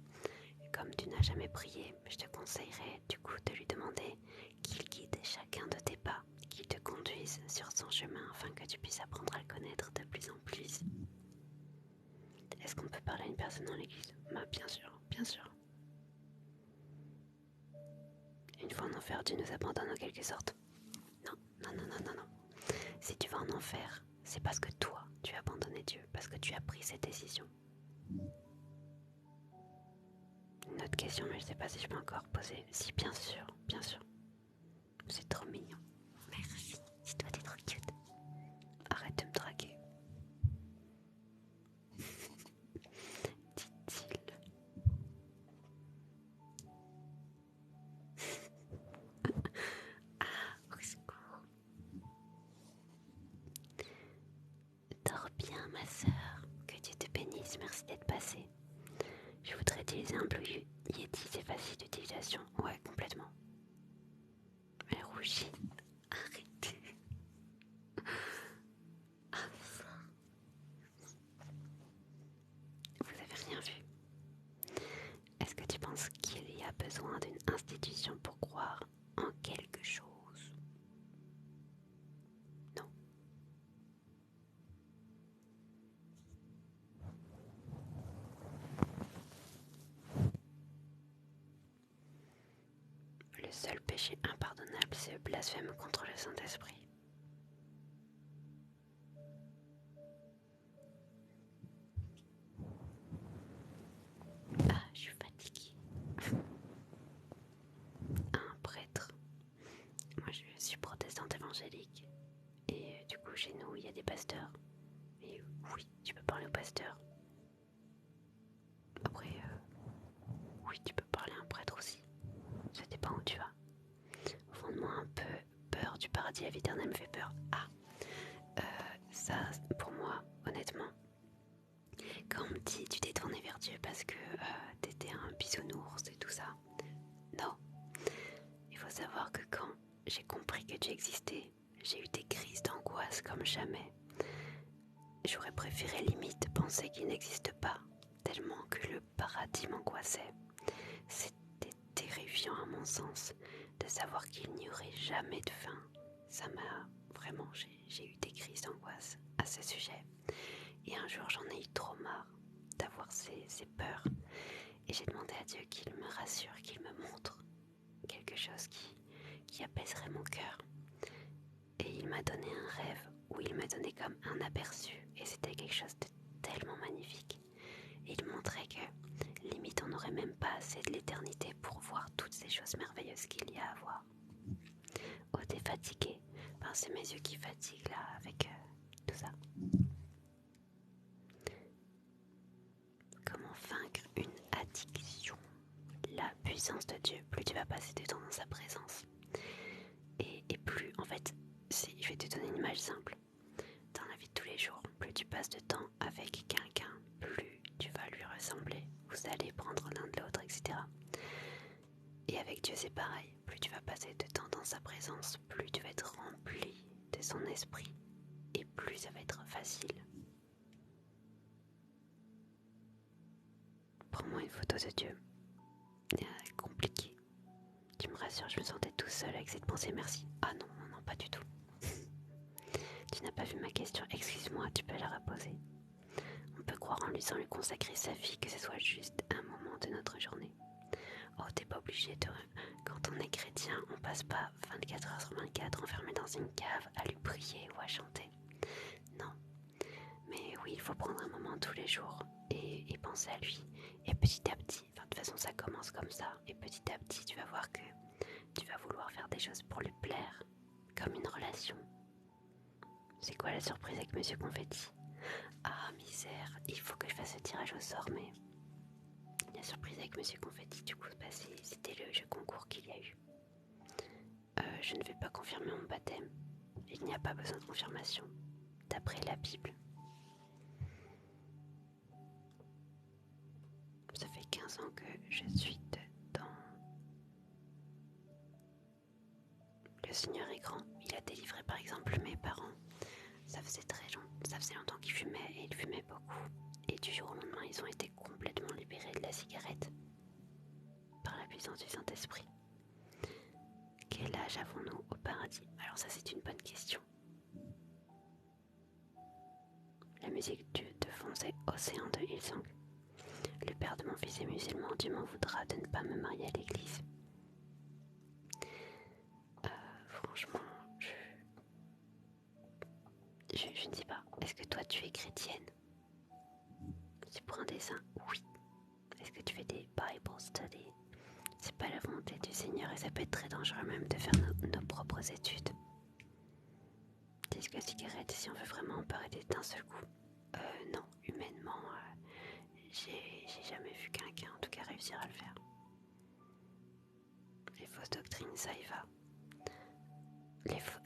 Speaker 1: Comme tu n'as jamais prié, je te conseillerais du coup de lui demander qu'il guide chacun de tes pas, qu'il te conduise sur son chemin afin que tu puisses apprendre à le connaître de plus en plus. Est-ce qu'on peut parler à une personne dans l'église? Bah, bien sûr, bien sûr. Une fois en enfer, Dieu nous abandonne en quelque sorte. Non, non, non, non, non, non. Si tu vas en enfer, c'est parce que toi, tu as abandonné Dieu, parce que tu as pris cette décision. Une autre question, mais je sais pas si je peux encore poser. Si, bien sûr, bien sûr. C'est trop mignon. Merci, c'est toi, t'es trop cute. Arrête de me draguer. Dit-il. Ah, au secours. Dors bien, ma sœur. Que Dieu te bénisse, merci d'être passée. Je voudrais utiliser un Blue Yeti, c'est facile d'utilisation. Ouais, complètement. Elle rougit. Arrêtez. Vous avez rien vu. Est-ce que tu penses qu'il y a besoin d'une institution pour croire en quelque chose? Non. Le seul péché impardonnable, c'est le blasphème contre le Saint-Esprit. Ah, je suis fatiguée. Un prêtre. Moi, je suis protestante évangélique. Et du coup, chez nous, il y a des pasteurs. Et oui, tu peux parler au pasteur. Après, oui, tu peux parler à un prêtre aussi. Ça dépend où tu vas. Au fond de moi, un peu peur du paradis, la vie éternelle me fait peur. Ah, ça, pour moi, honnêtement, quand on me dit tu t'es tourné vers Dieu parce que t'étais un bisounours et tout ça, non. Il faut savoir que quand j'ai compris que Dieu existait, j'ai eu des crises d'angoisse comme jamais. J'aurais préféré limite penser qu'il n'existe pas, tellement que le paradis m'angoissait. C'était terrifiant à mon sens de savoir qu'il n'y aurait jamais de fin. Ça m'a vraiment, j'ai eu des crises d'angoisse à ce sujet. Et un jour j'en ai eu trop marre d'avoir ces peurs. Et j'ai demandé à Dieu qu'il me rassure, qu'il me montre quelque chose qui apaiserait mon cœur. Et il m'a donné un rêve où il me donnait comme un aperçu. Et c'était quelque chose de tellement magnifique. Et il montrait que limite on n'aurait même pas assez de l'éternité pour voir toutes ces choses merveilleuses qu'il y a à voir. Oh, t'es fatiguée. Enfin, c'est mes yeux qui fatiguent là avec tout ça. Comment vaincre une addiction? La puissance de Dieu. Plus tu vas passer du temps dans sa présence. Et plus, en fait, je vais te donner une image simple. Dans la vie de tous les jours, plus tu passes de temps avec travail, plus tu vas passer de temps dans sa présence, plus tu vas être rempli de son esprit et plus ça va être facile. Prends-moi une photo de Dieu. Compliqué. Tu me rassures, je me sentais tout seul avec cette pensée, merci. Ah non, non, non, pas du tout. Tu n'as pas vu ma question, excuse-moi, tu peux la reposer. On peut croire en lui sans lui consacrer sa vie, que ce soit juste un moment de notre journée. Oh, t'es pas obligé de... Quand on est chrétien, on passe pas 24 heures sur 24 enfermé dans une cave à lui prier ou à chanter. Non. Mais oui, il faut prendre un moment tous les jours et penser à lui. Et petit à petit, enfin de toute façon ça commence comme ça, et petit à petit tu vas voir que tu vas vouloir faire des choses pour lui plaire, comme une relation. C'est quoi la surprise avec Monsieur Confetti? Ah misère, il faut que je fasse le tirage au sort, mais la surprise avec Monsieur Confetti, du coup, c'était le jeu concours qu'il y a eu. Je ne vais pas confirmer mon baptême. Il n'y a pas besoin de confirmation, d'après la Bible. Ça fait 15 ans que je suis dedans. Le Seigneur est grand. Il a délivré par exemple mes parents. Ça faisait longtemps qu'ils fumaient et ils fumaient beaucoup. Et du jour au lendemain, ils ont été complètement libérés de la cigarette par la puissance du Saint-Esprit. Quel âge avons-nous au paradis? Alors ça c'est une bonne question. La musique de fond c'est Océan de Hillsong. Le père de mon fils est musulman, Dieu m'en voudra de ne pas me marier à l'église. Franchement, je ne sais pas. Est-ce que toi tu es chrétienne? C'est pour un dessin? Oui. Est-ce que tu fais des Bible studies? C'est pas la volonté du Seigneur et ça peut être très dangereux même de faire nos propres études. Disque cigarette, si on veut vraiment en arrêter d'un seul coup. Non, humainement, j'ai jamais vu quelqu'un en tout cas réussir à le faire. Les fausses doctrines, ça y va.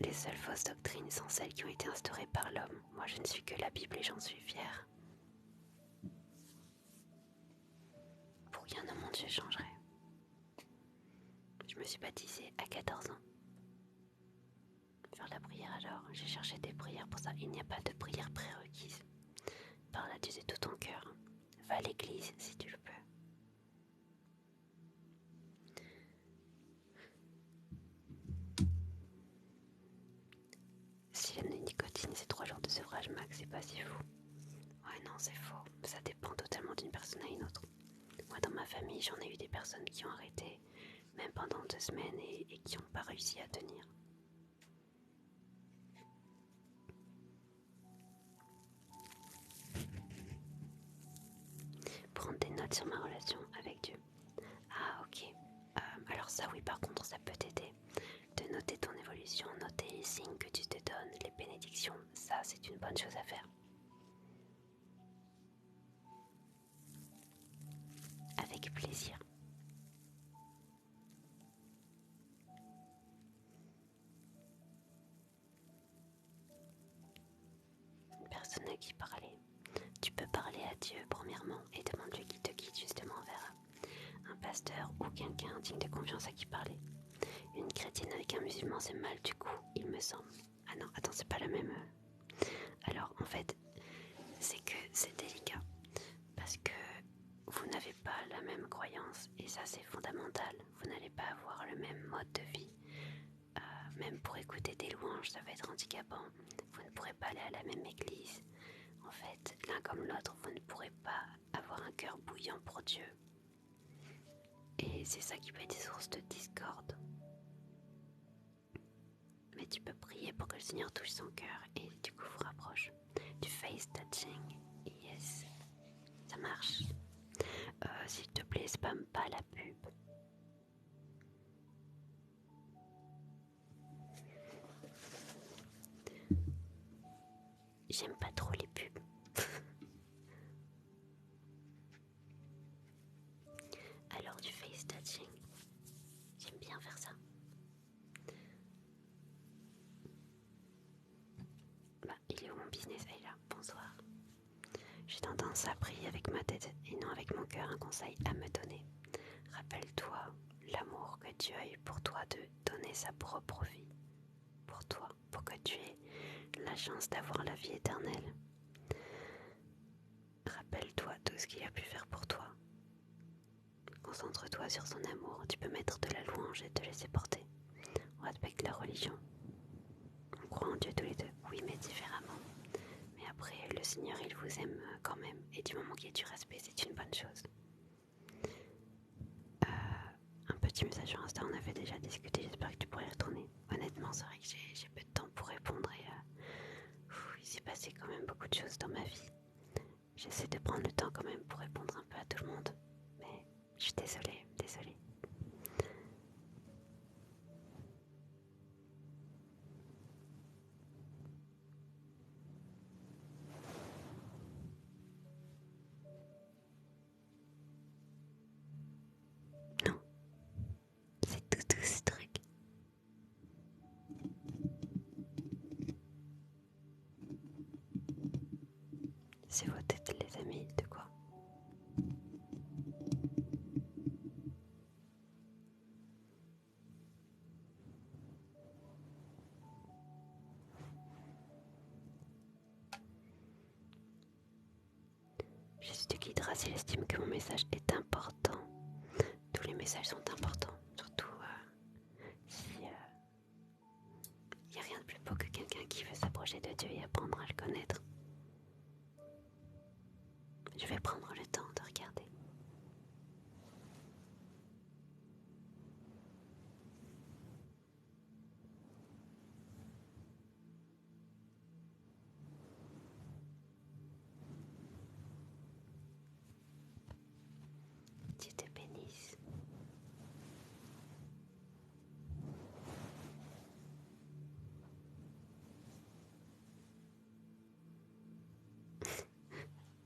Speaker 1: Les seules fausses doctrines sont celles qui ont été instaurées par l'homme. Moi je ne suis que la Bible et j'en suis fière. Pour rien au monde je changerai. Je me suis baptisée à 14 ans. Faire la prière alors, j'ai cherché des prières pour ça. Il n'y a pas de prière prérequise. Parle à Dieu de tout ton cœur. Va à l'église si tu le peux. Si la nicotine c'est 3 jours de sevrage max, c'est pas si fou. Ouais non c'est faux, ça dépend totalement d'une personne à une autre. Moi dans ma famille j'en ai eu des personnes qui ont arrêté même pendant 2 semaines et qui n'ont pas réussi à tenir. Prendre des notes sur ma relation avec Dieu. Ah ok, alors ça oui par contre ça peut t'aider. De noter ton évolution, noter les signes que tu te donnes, les bénédictions, ça c'est une bonne chose à faire. Avec plaisir. Une personne à qui parler. Tu peux parler à Dieu premièrement et demande-lui qui te guide justement vers un pasteur ou quelqu'un digne de confiance à qui parler. Une chrétienne avec un musulman c'est mal du coup, il me semble. Ah non, attends, c'est pas la même. Alors en fait, c'est que c'est délicat parce que vous n'avez pas la même croyance et ça c'est fondamental. Vous n'allez pas avoir le même mode de vie. Même pour écouter des louanges, ça va être handicapant. Vous ne pourrez pas aller à la même église. En fait, l'un comme l'autre, vous ne pourrez pas avoir un cœur bouillant pour Dieu. Et c'est ça qui peut être source de discorde. Mais tu peux prier pour que le Seigneur touche son cœur et du coup vous rapproche. Du face touching, yes, ça marche. S'il te plaît, spam pas la pub. J'aime pas trop les pubs. Alors du face touching, j'aime bien faire ça. Bah, il est où mon business? Ah, il est là, bonsoir. J'ai tendance à prier avec ma tête et non avec mon cœur, un conseil à me donner. Rappelle-toi, l'amour que Dieu a eu pour toi de donner sa propre vie pour toi, pour que tu aies la chance d'avoir la vie éternelle. Rappelle-toi tout ce qu'il a pu faire pour toi. Concentre-toi sur son amour. Tu peux mettre de la louange et te laisser porter. On respecte la religion. On croit en Dieu tous les deux. Oui, mais différemment. Mais après, le Seigneur, il vous aime quand même. Et du moment qu'il y a du respect, c'est une bonne chose. Un petit message sur Insta, on avait déjà discuté. J'espère que tu pourrais y retourner. Honnêtement, c'est vrai que j'ai peu de temps pour répondre. Et il s'est passé quand même beaucoup de choses dans ma vie. J'essaie de prendre le temps quand même pour répondre un peu à tout le monde. Mais je suis désolée. Non, c'est tout ce truc. C'est vos têtes, les amis, de quoi? Jésus te guidera s'il estime que mon message est important. Tous les messages sont importants, surtout si il n'y a rien de plus beau que quelqu'un qui veut s'approcher de Dieu et apprendre à le connaître. Je vais prendre le temps de regarder. Dieu te bénisse.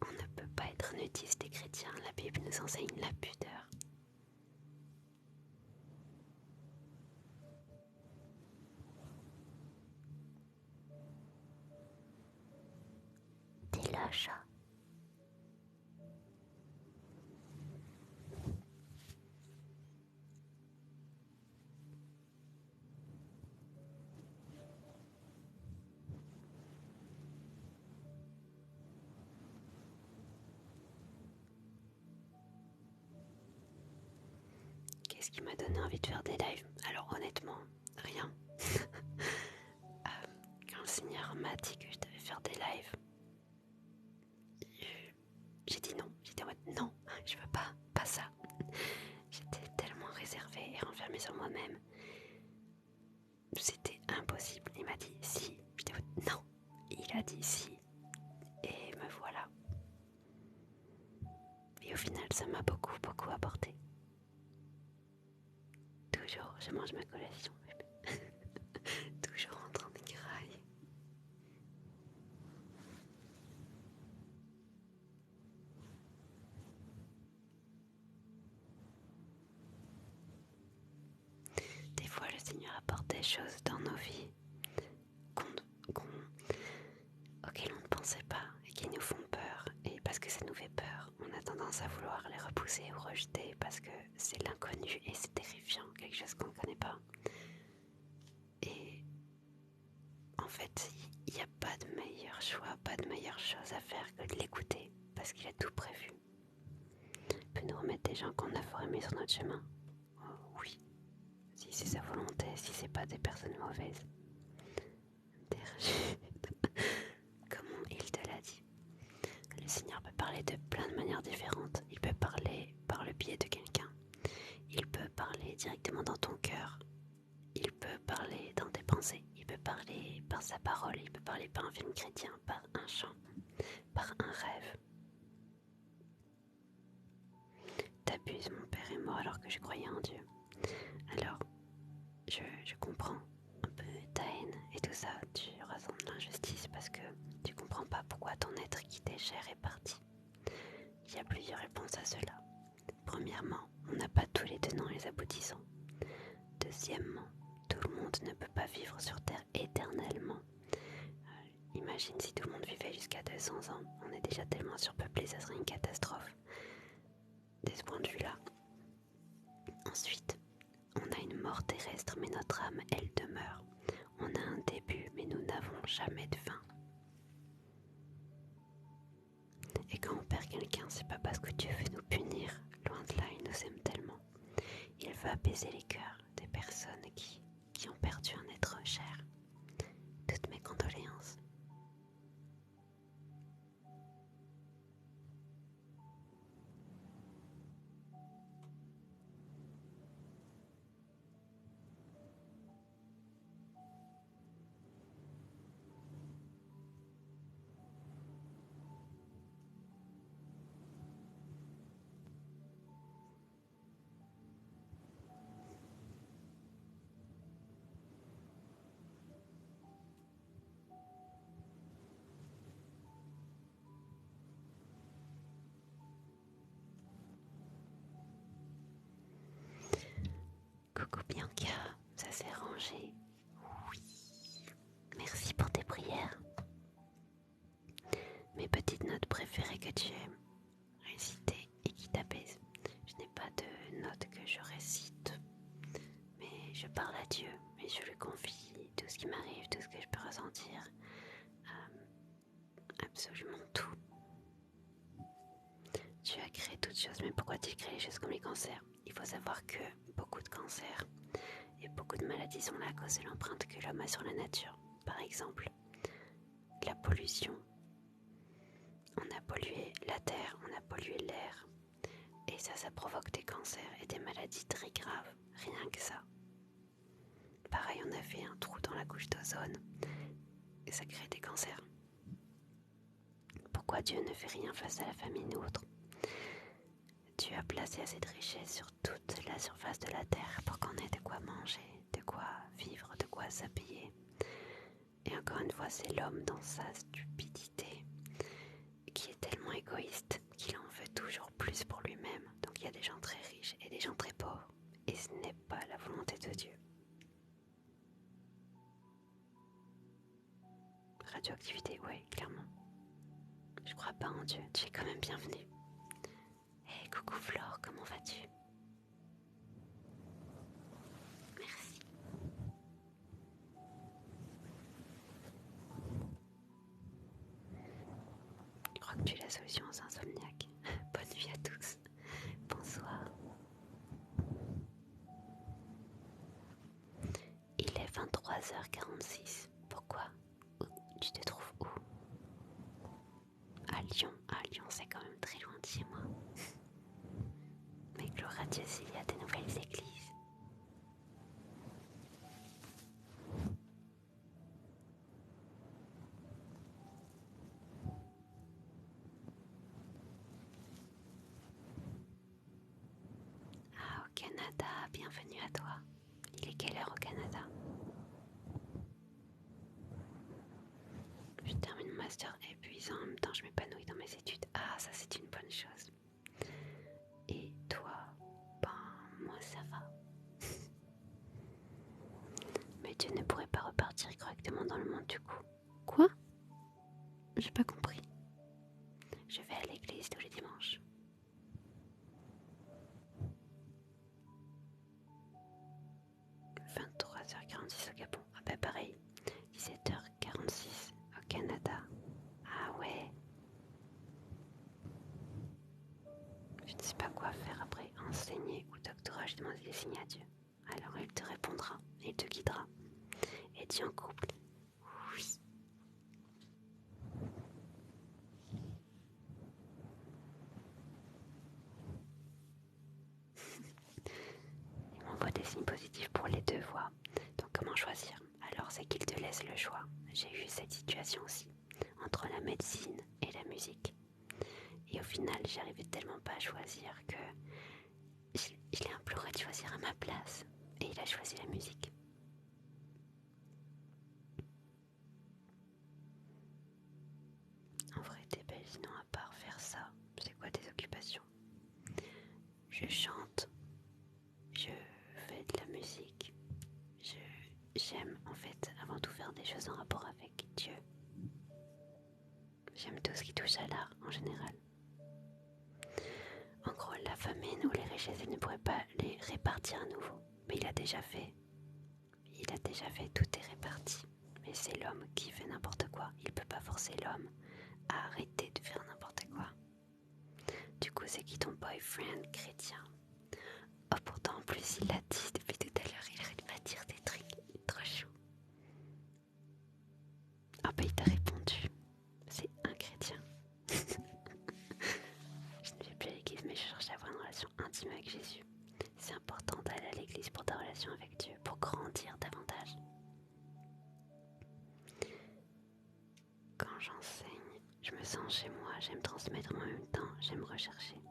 Speaker 1: On ne peut pas être nudiste et chrétien. La Bible nous enseigne la pudeur. T'es là, chat. Qu'est-ce qui m'a donné envie de faire des lives? Alors honnêtement, rien. Quand le Seigneur m'a dit que je devais faire des lives, j'ai dit non. J'étais en mode non, je veux pas ça. J'étais tellement réservée et renfermée sur moi-même. C'était impossible. Il m'a dit si. J'étais en mode non. Il a dit si. Et me voilà. Et au final, ça m'a beaucoup apporté. Toujours, je mange ma collation. Toujours en train de grailler. Des fois, le Seigneur apporte des choses dans nos vies auxquelles on ne pensait pas et qui nous font peur. Et parce que ça nous fait peur, on a tendance à vouloir les repousser ou rejeter parce que c'est l'inconnu et c'est terrifiant, quelque chose qu'on ne connaît pas. Et en fait, il n'y a pas de meilleur choix, pas de meilleure chose à faire que de l'écouter parce qu'il a tout prévu. Il peut nous remettre des gens qu'on a fort aimés sur notre chemin. Oh, oui, si c'est sa volonté, si c'est pas des personnes mauvaises. Comme il te l'a dit. Le Seigneur peut parler de plein de manières différentes. Il peut parler par le biais de quelqu'un. Il peut parler directement dans ton cœur. Il peut parler dans tes pensées. Il peut parler par sa parole. Il peut parler par un film chrétien, par un chant, par un rêve. T'abuses, mon père est mort alors que je croyais en Dieu. Alors, je comprends un peu ta haine et tout ça. Tu ressens de l'injustice parce que tu comprends pas pourquoi ton être qui t'est cher est parti. Il y a plusieurs réponses à cela. Premièrement, on n'a pas tous les tenants et les aboutissants. Deuxièmement, tout le monde ne peut pas vivre sur Terre éternellement. Imagine si tout le monde vivait jusqu'à 200 ans. On est déjà tellement surpeuplé, ça serait une catastrophe. De ce point de vue-là. Ensuite, mort terrestre, mais notre âme, elle demeure. On a un début, mais nous n'avons jamais de fin. Et quand on perd quelqu'un, c'est pas parce que Dieu veut nous punir. Loin de là, il nous aime tellement. Il veut apaiser les cœurs des personnes qui ont perdu un être cher. Toutes mes condoléances. Coucou Bianca, ça s'est rangé. Oui. Merci pour tes prières. Mes petites notes préférées que tu aimes réciter et qui t'apaisent. Je n'ai pas de notes que je récite, mais je parle à Dieu et je lui confie tout ce qui m'arrive, tout ce que je peux ressentir, absolument tout. Tu as créé toutes choses, mais pourquoi tu crées les choses comme les cancers? Il faut savoir que beaucoup de cancers et beaucoup de maladies sont là à cause de l'empreinte que l'homme a sur la nature. Par exemple, la pollution. On a pollué la terre, on a pollué l'air. Et ça provoque des cancers et des maladies très graves, rien que ça. Pareil, on a fait un trou dans la couche d'ozone et ça crée des cancers. Pourquoi Dieu ne fait rien face à la famine ou autre? Dieu a placé assez de richesses sur toute la surface de la terre pour qu'on ait de quoi manger, de quoi vivre, de quoi s'habiller. Et encore une fois, c'est l'homme dans sa stupidité qui est tellement égoïste qu'il en veut toujours plus pour lui-même. Donc il y a des gens très riches et des gens très pauvres. Et ce n'est pas la volonté de Dieu. Radioactivité, ouais, clairement. Je crois pas en Dieu, tu es quand même bienvenue. Hey, coucou Flore, comment vas-tu? Merci. Je crois que tu es la solution aux insomniaques. Bonne nuit à tous. Bonsoir. Il est 23h46. Pourquoi? Tu te trouves où? À Lyon. À Lyon, c'est quand même très loin de chez moi. Mais gloire à Dieu s'il y a des nouvelles églises. Ah, au Canada, bienvenue à toi. Il est quelle heure au Canada? Je termine mon master épuisant, en même temps je m'épanouis dans mes études. Ah, ça c'est une bonne chose. Et toi? Ben, moi ça va. Mais tu ne pourrais pas repartir correctement dans le monde du coup. Quoi? J'ai pas compris. Je vais à l'église tous les dimanches. « 23h46 au Gabon. Ah bah pareil. 17h46 au Canada. Ah ouais. Je ne sais pas quoi faire après. Enseigner ou doctorat, je demande des signes à Dieu. Alors il te répondra, il te guidera. Es-tu en couple? Oui. Il m'envoie des signes positifs pour les deux voies. Donc comment choisir? Alors c'est qu'il te laisse le choix. J'ai eu cette situation aussi, entre la médecine et la musique. Et au final, j'arrivais tellement pas à choisir que je l'ai imploré de choisir à ma place. Et il a choisi la musique. En vrai, t'es belle, sinon à part faire ça, c'est quoi tes occupations? Je chante, je fais de la musique, j'aime en fait avant tout faire des choses en rapport avec Dieu. J'aime tout ce qui touche à l'art en général. En gros, la famine ou les richesses, elles ne pourraient pas les répartir à nouveau. Mais il a déjà fait. Il a déjà fait, tout est réparti. Mais c'est l'homme qui fait n'importe quoi. Il peut pas forcer l'homme à arrêter de faire n'importe quoi. Du coup, c'est qui ton boyfriend chrétien? Oh, pourtant, en plus, il l'a dit depuis tout à l'heure. Il arrête pas de dire des trucs. Il est trop chou. Ah bah, il t'a répondu. C'est un chrétien. Je ne fais plus l'église, mais je cherche à avoir une relation intime avec Jésus. C'est important d'aller à l'église pour ta relation avec Dieu, pour grandir davantage. Quand j'enseigne, je me sens chez moi, j'aime transmettre en même temps, j'aime rechercher.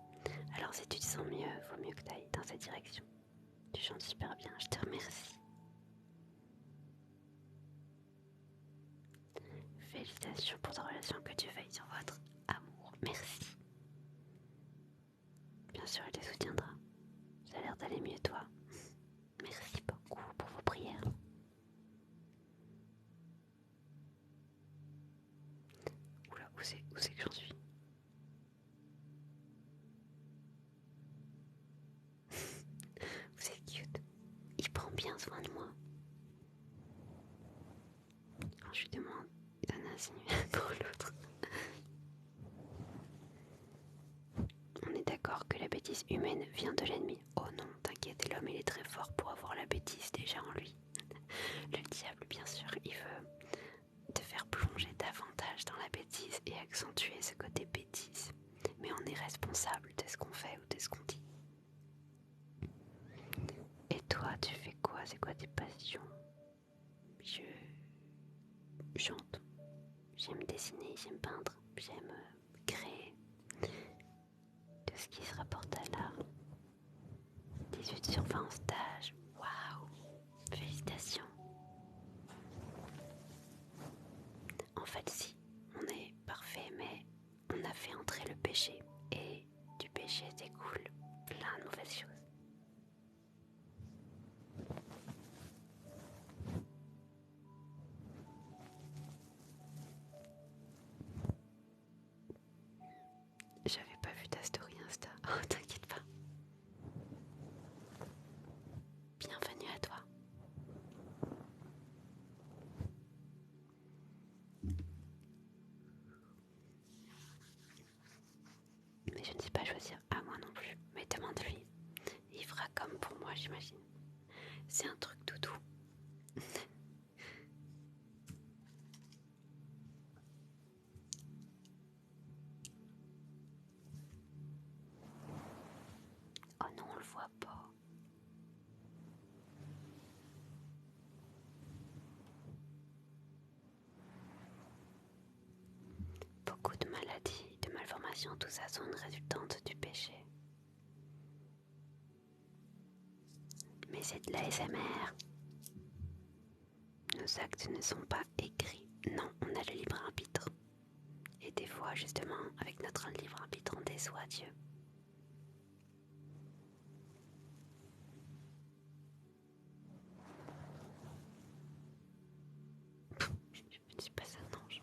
Speaker 1: Alors si tu te sens mieux, vaut mieux que tu ailles dans cette direction. Tu chantes super bien, je te remercie. Félicitations pour ta relation, que Dieu veille sur votre amour. Merci. Bien sûr, elle te soutiendra. Ça a l'air d'aller mieux toi. Merci beaucoup pour vos prières. Oula, où c'est que j'en suis? Vous êtes cute. Il prend bien soin de moi. Quand je lui demande, il donne un signe pour l'autre. On est d'accord que la bêtise humaine vient de l'ennemi. Oh non, t'inquiète, l'homme il est très fort pour avoir la bêtise déjà en lui. Le diable, bien sûr, il veut te faire plonger davantage dans la bêtise et accentuer ce côté bêtise. Mais on est responsable de ce qu'on fait ou de ce qu'on dit. Et toi, tu fais quoi? C'est quoi tes passions? Je chante, j'aime dessiner, j'aime peindre, j'aime créer tout ce qui se rapporte à l'art. 18 sur 20 en stage, waouh! Félicitations! En fait, si, on est parfait, mais on a fait entrer le péché. Et du péché découle plein de mauvaises choses. J'avais pas vu ta story Insta. Oh, t'inquiète pas. Bienvenue à toi. Mais je ne sais pas choisir à moi non plus. Mais demande-lui. Il fera comme pour moi, j'imagine. C'est un truc tout doux. Oh non, on le voit pas. Beaucoup de maladies, de malformations, tout ça sont une résultante du péché. Mais c'est de l'ASMR. Nos actes ne sont pas écrits. Non, on a le libre arbitre. Et des fois, justement, avec notre libre arbitre, on déçoit Dieu. Je ne suis pas un ange.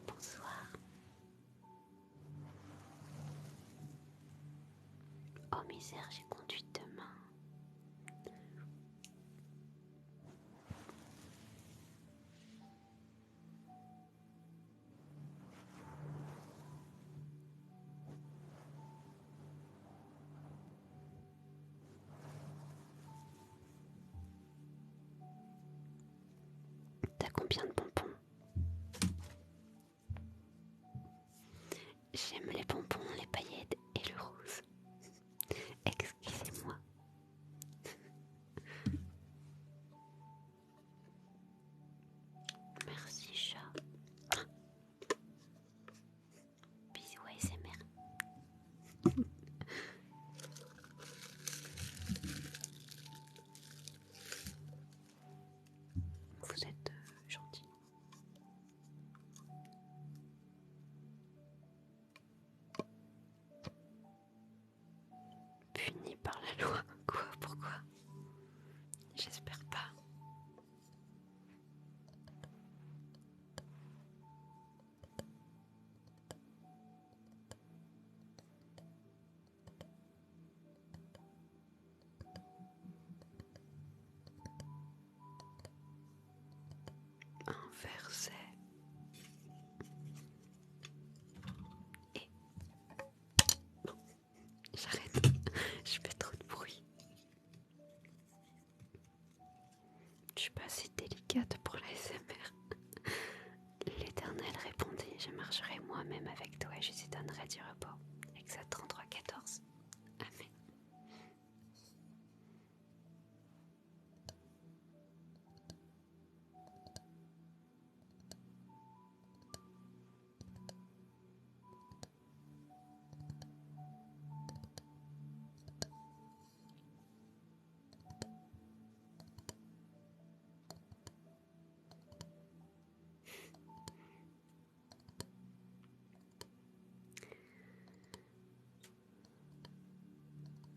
Speaker 1: Bonsoir. Oh misère, j'ai conduit demain. T'as combien de bonbons? J'aime les bonbons, les paillettes et le rose. Excusez-moi. Merci chat. Bisous ASMR. Vous êtes gentil. Puni par la loi. Quoi? Pourquoi? J'espère pas. renversé. Et... Non, j'arrête. Je fais trop de bruit. Je suis pas assez délicate pour la l'ASMR. L'Éternel répondit, je marcherai moi-même avec toi et je te donnerai du repos. Exode 33, 14. Amen.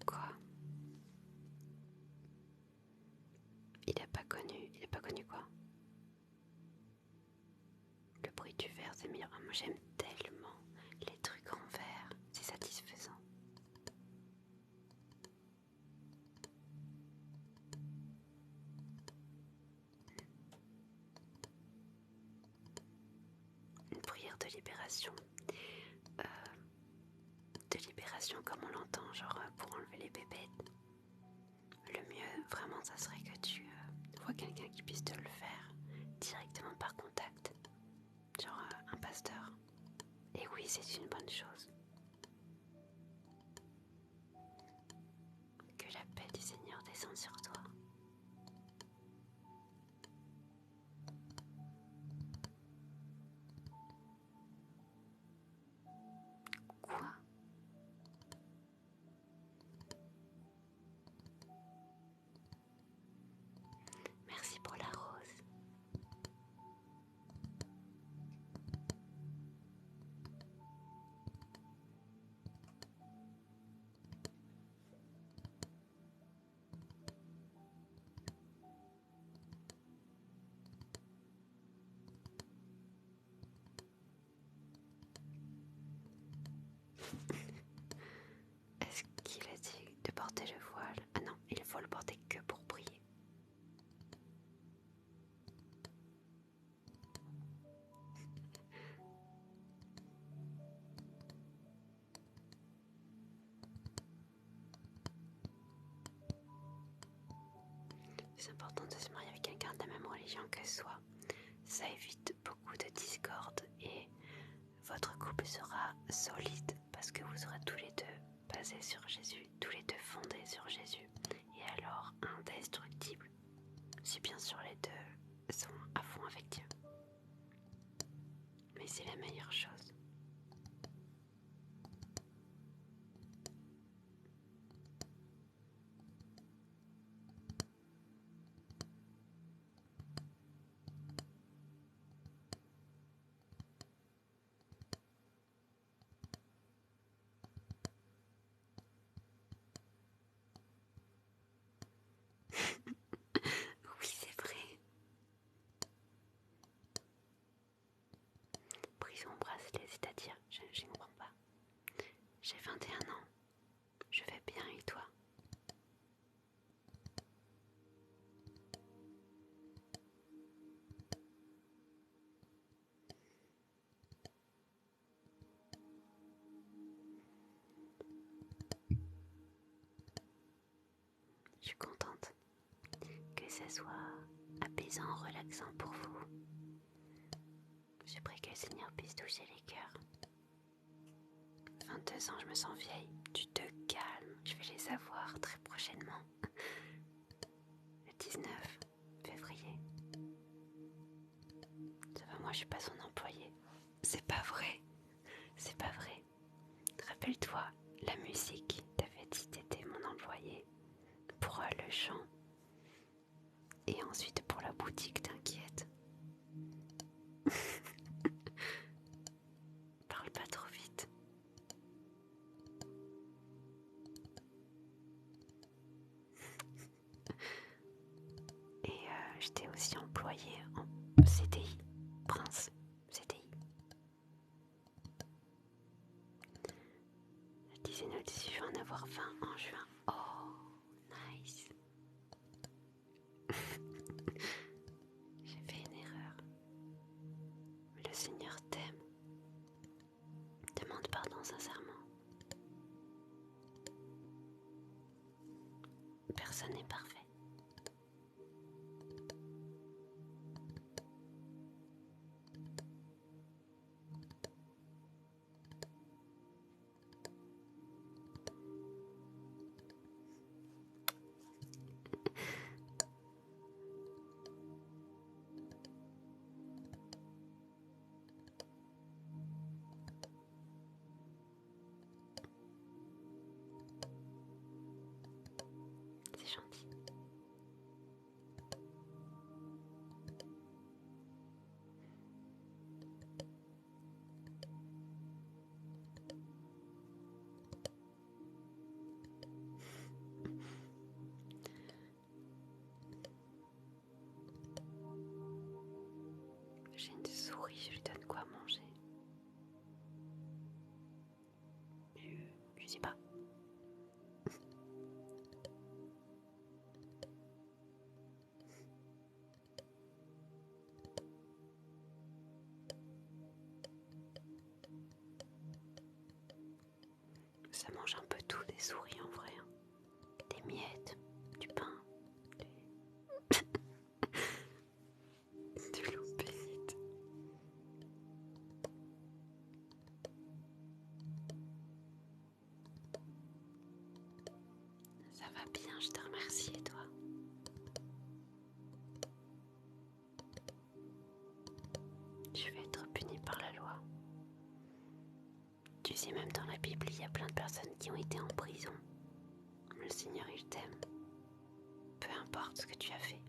Speaker 1: Quoi? Il a pas connu quoi? Le bruit du verre, c'est meilleur. Moi j'aime tellement les trucs en verre, c'est satisfaisant. Une prière euh, de libération comme on l'entend, genre pour enlever les bébés. Le mieux vraiment ça serait que tu vois quelqu'un qui puisse te le faire directement par contact, genre un pasteur. Et oui, c'est une bonne chose. Que la paix du Seigneur descende sur toi. Quoi? Merci pour la rose. Est-ce qu'il a dit de porter le voile? Ah non, il faut le porter que pour prier. C'est important de se marier avec quelqu'un de la même religion que soi. Ça évite beaucoup de discorde et votre couple sera solide parce que vous serez tous les deux basés sur Jésus, tous les deux fondés sur Jésus et alors indestructibles si bien sûr les deux sont à fond avec Dieu. Mais c'est la meilleure chose. Oui, c'est vrai. Prison bracelet, c'est-à-dire, je ne comprends pas. J'ai 21 ans. Je vais bien et toi? Je suis contente que ça soit apaisant, relaxant pour vous. Je prie que le Seigneur puisse toucher les cœurs. 22 ans, je me sens vieille. Tu te calmes, je vais les avoir très prochainement. Le 19 février. Ça va, moi je suis pas son employé. C'est pas vrai. C'est pas vrai. Rappelle-toi, la musique, t'avais dit t'étais mon employé. Pour le chant. Et ensuite pour la boutique, t'inquiète. Parle pas trop vite. Et j'étais aussi employée en CDI, Prince, CDI. Elle disait nous je vais en avoir 20 en juin. Oh, nice. J'ai fait une erreur. Personne n'est parfait. C'est gentil. J'ai une souris, je lui donne quoi manger? Je sais pas. Ça mange un peu tout des souris en vrai. Hein. Des miettes, du pain, de l'eau bénite. Ça va bien, je te remercie et toi? Je vais être puni par la loi. Tu sais, même dans la Bible, il y a plein de personnes qui ont été en prison. Le Seigneur, il t'aime. Peu importe ce que tu as fait.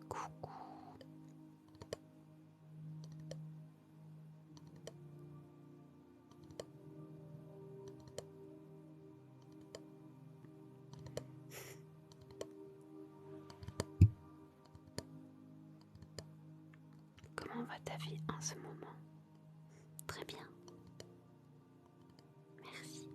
Speaker 1: Coucou. Comment va ta vie en ce moment? Très bien. Merci.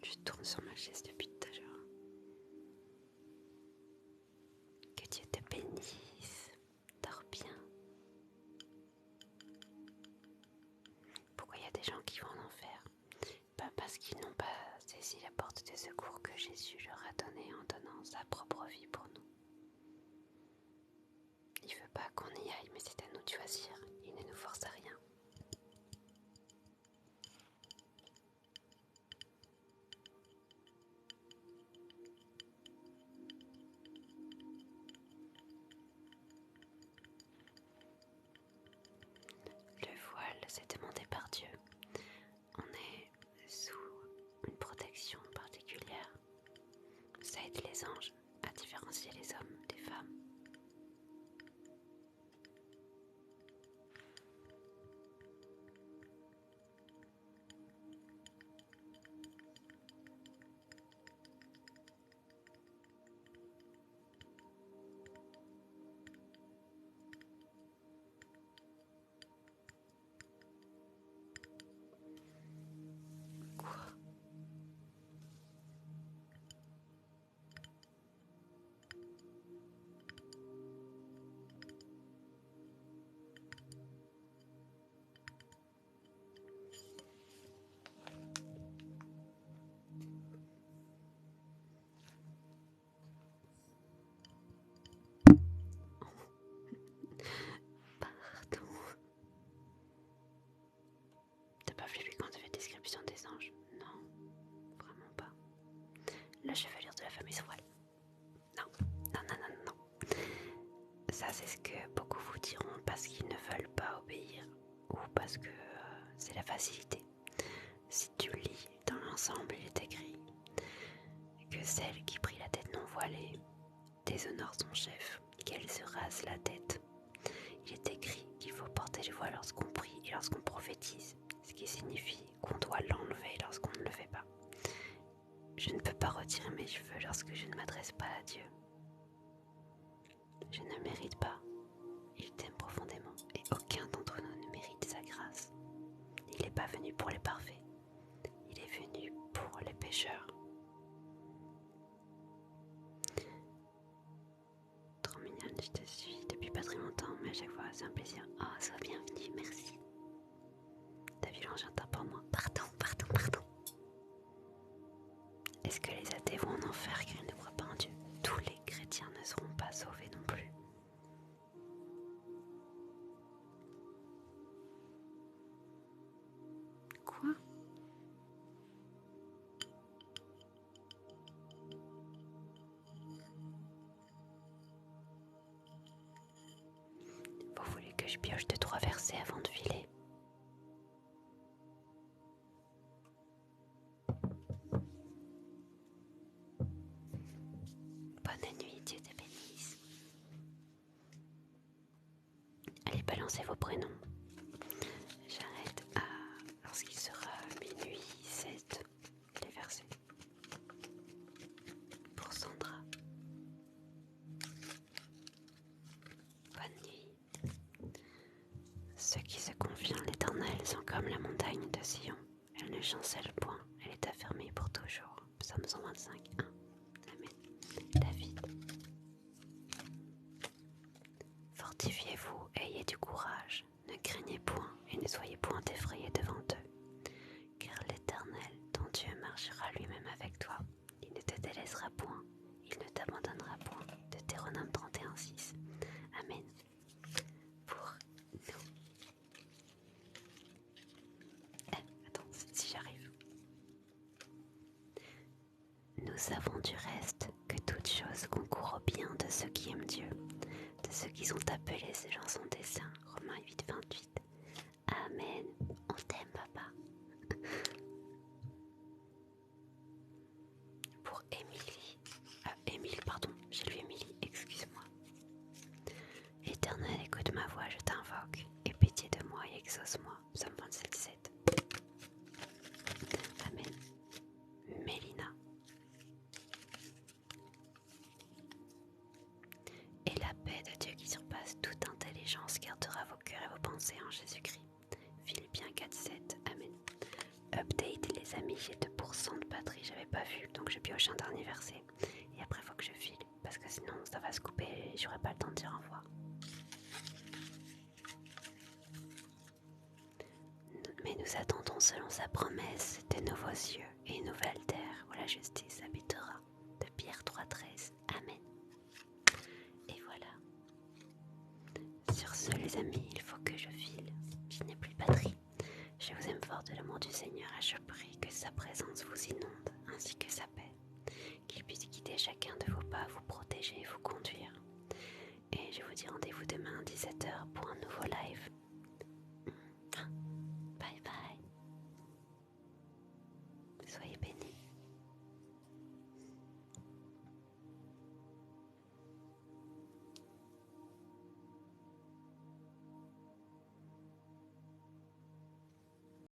Speaker 1: Je tourne sur ma chaise depuis tout à l'heure. Que Dieu te bénisse. Dors bien. Pourquoi il y a des gens qui vont en enfer? Parce qu'ils n'ont pas saisi la porte de secours que Jésus leur a donnée en donnant sa propre vie pour nous. Il veut pas qu'on y aille, mais c'est à nous de choisir. Il ne nous force à rien. Le voile, c'est demandé par Dieu. On est sous une protection particulière. Ça aide les anges à différencier les hommes des femmes. Quoi? Pardon. T'as pas vu quand t'as fait description des anges? Non, vraiment pas. La chevelure de la fameuse voile. Non, non, non, non, non. Ça, c'est ce que beaucoup vous diront parce qu'ils ne veulent pas obéir ou parce que c'est la facilité. Si tu lis dans l'ensemble, il est écrit que celle qui prit la tête non voilée déshonore son chef, qu'elle se rase la tête. Il est écrit qu'il faut porter le voile lorsqu'on prie et lorsqu'on prophétise, ce ce qui signifie qu'on doit l'enlever lorsqu'on ne le fait pas. Je ne peux pas retirer mes cheveux lorsque je ne m'adresse pas à Dieu. Je ne le mérite pas. Il t'aime profondément et aucun d'entre nous ne mérite sa grâce. Il n'est pas venu pour les parfaits. Il est venu pour les pécheurs. Trop mignonne, je te suis depuis pas très longtemps, mais à chaque fois c'est un plaisir. Oh, sois bienvenue, merci. T'as vu l'enchanteur pour moi? Pardon. Est-ce que les athées vont en enfer car ils ne croient pas en Dieu? Tous les chrétiens ne seront pas sauvés non plus. Quoi? Vous voulez que je pioche 2-3 versets avant de filer? Bonne nuit, Dieu te bénisse. Allez, balancez vos prénoms. J'arrête lorsqu'il sera minuit 7, les versets. Pour Sandra. Bonne nuit. Ceux qui se confient en l'Éternel sont comme la montagne de Sion. Elle ne chancelle point, elle est affermie pour toujours. Psaume 125, 1. Amen. David. Fortifiez-vous, ayez du courage, ne craignez point et ne soyez point effrayés devant eux. Car l'Éternel, ton Dieu, marchera lui-même avec toi. Il ne te délaissera point, il ne t'abandonnera point. Deutéronome 31, 6. Amen. Pour nous. Attends, si j'arrive. Nous savons du reste que toute chose concourt au bien de ceux qui aiment Dieu, de ceux qui sont appelés selon son dessein. Romains 8, 28. Amen. On t'aime, papa. Pour Émilie. Émile, pardon. J'ai lu Émilie, excuse-moi. Éternel, écoute ma voix, je t'invoque. Aie pitié de moi et exauce-moi. Psaume 27, 7. Amen. Mélina. Et la paix de Dieu qui surpasse toute intelligence gardera vos cœurs et vos pensées en Jésus-Christ. Philippiens 4, 7. Amen. Update les amis, j'ai 2% de batterie, j'avais pas vu, donc je pioche un dernier verset. Et après faut que je file, parce que sinon ça va se couper et j'aurai pas le temps de dire au revoir. Mais nous attendons selon sa promesse de nouveaux cieux et une nouvelle terre où la justice habitera. De Pierre 3,13. Amen. Et voilà. Sur ce les amis, il faut que je file. Je n'ai plus de batterie. Je vous aime fort de l'amour du Seigneur et je prie que sa présence vous inonde ainsi que sa paix. Qu'il puisse guider chacun de vos pas, vous protéger et vous conduire. Et je vous dis rendez-vous demain à 17h pour un nouveau live.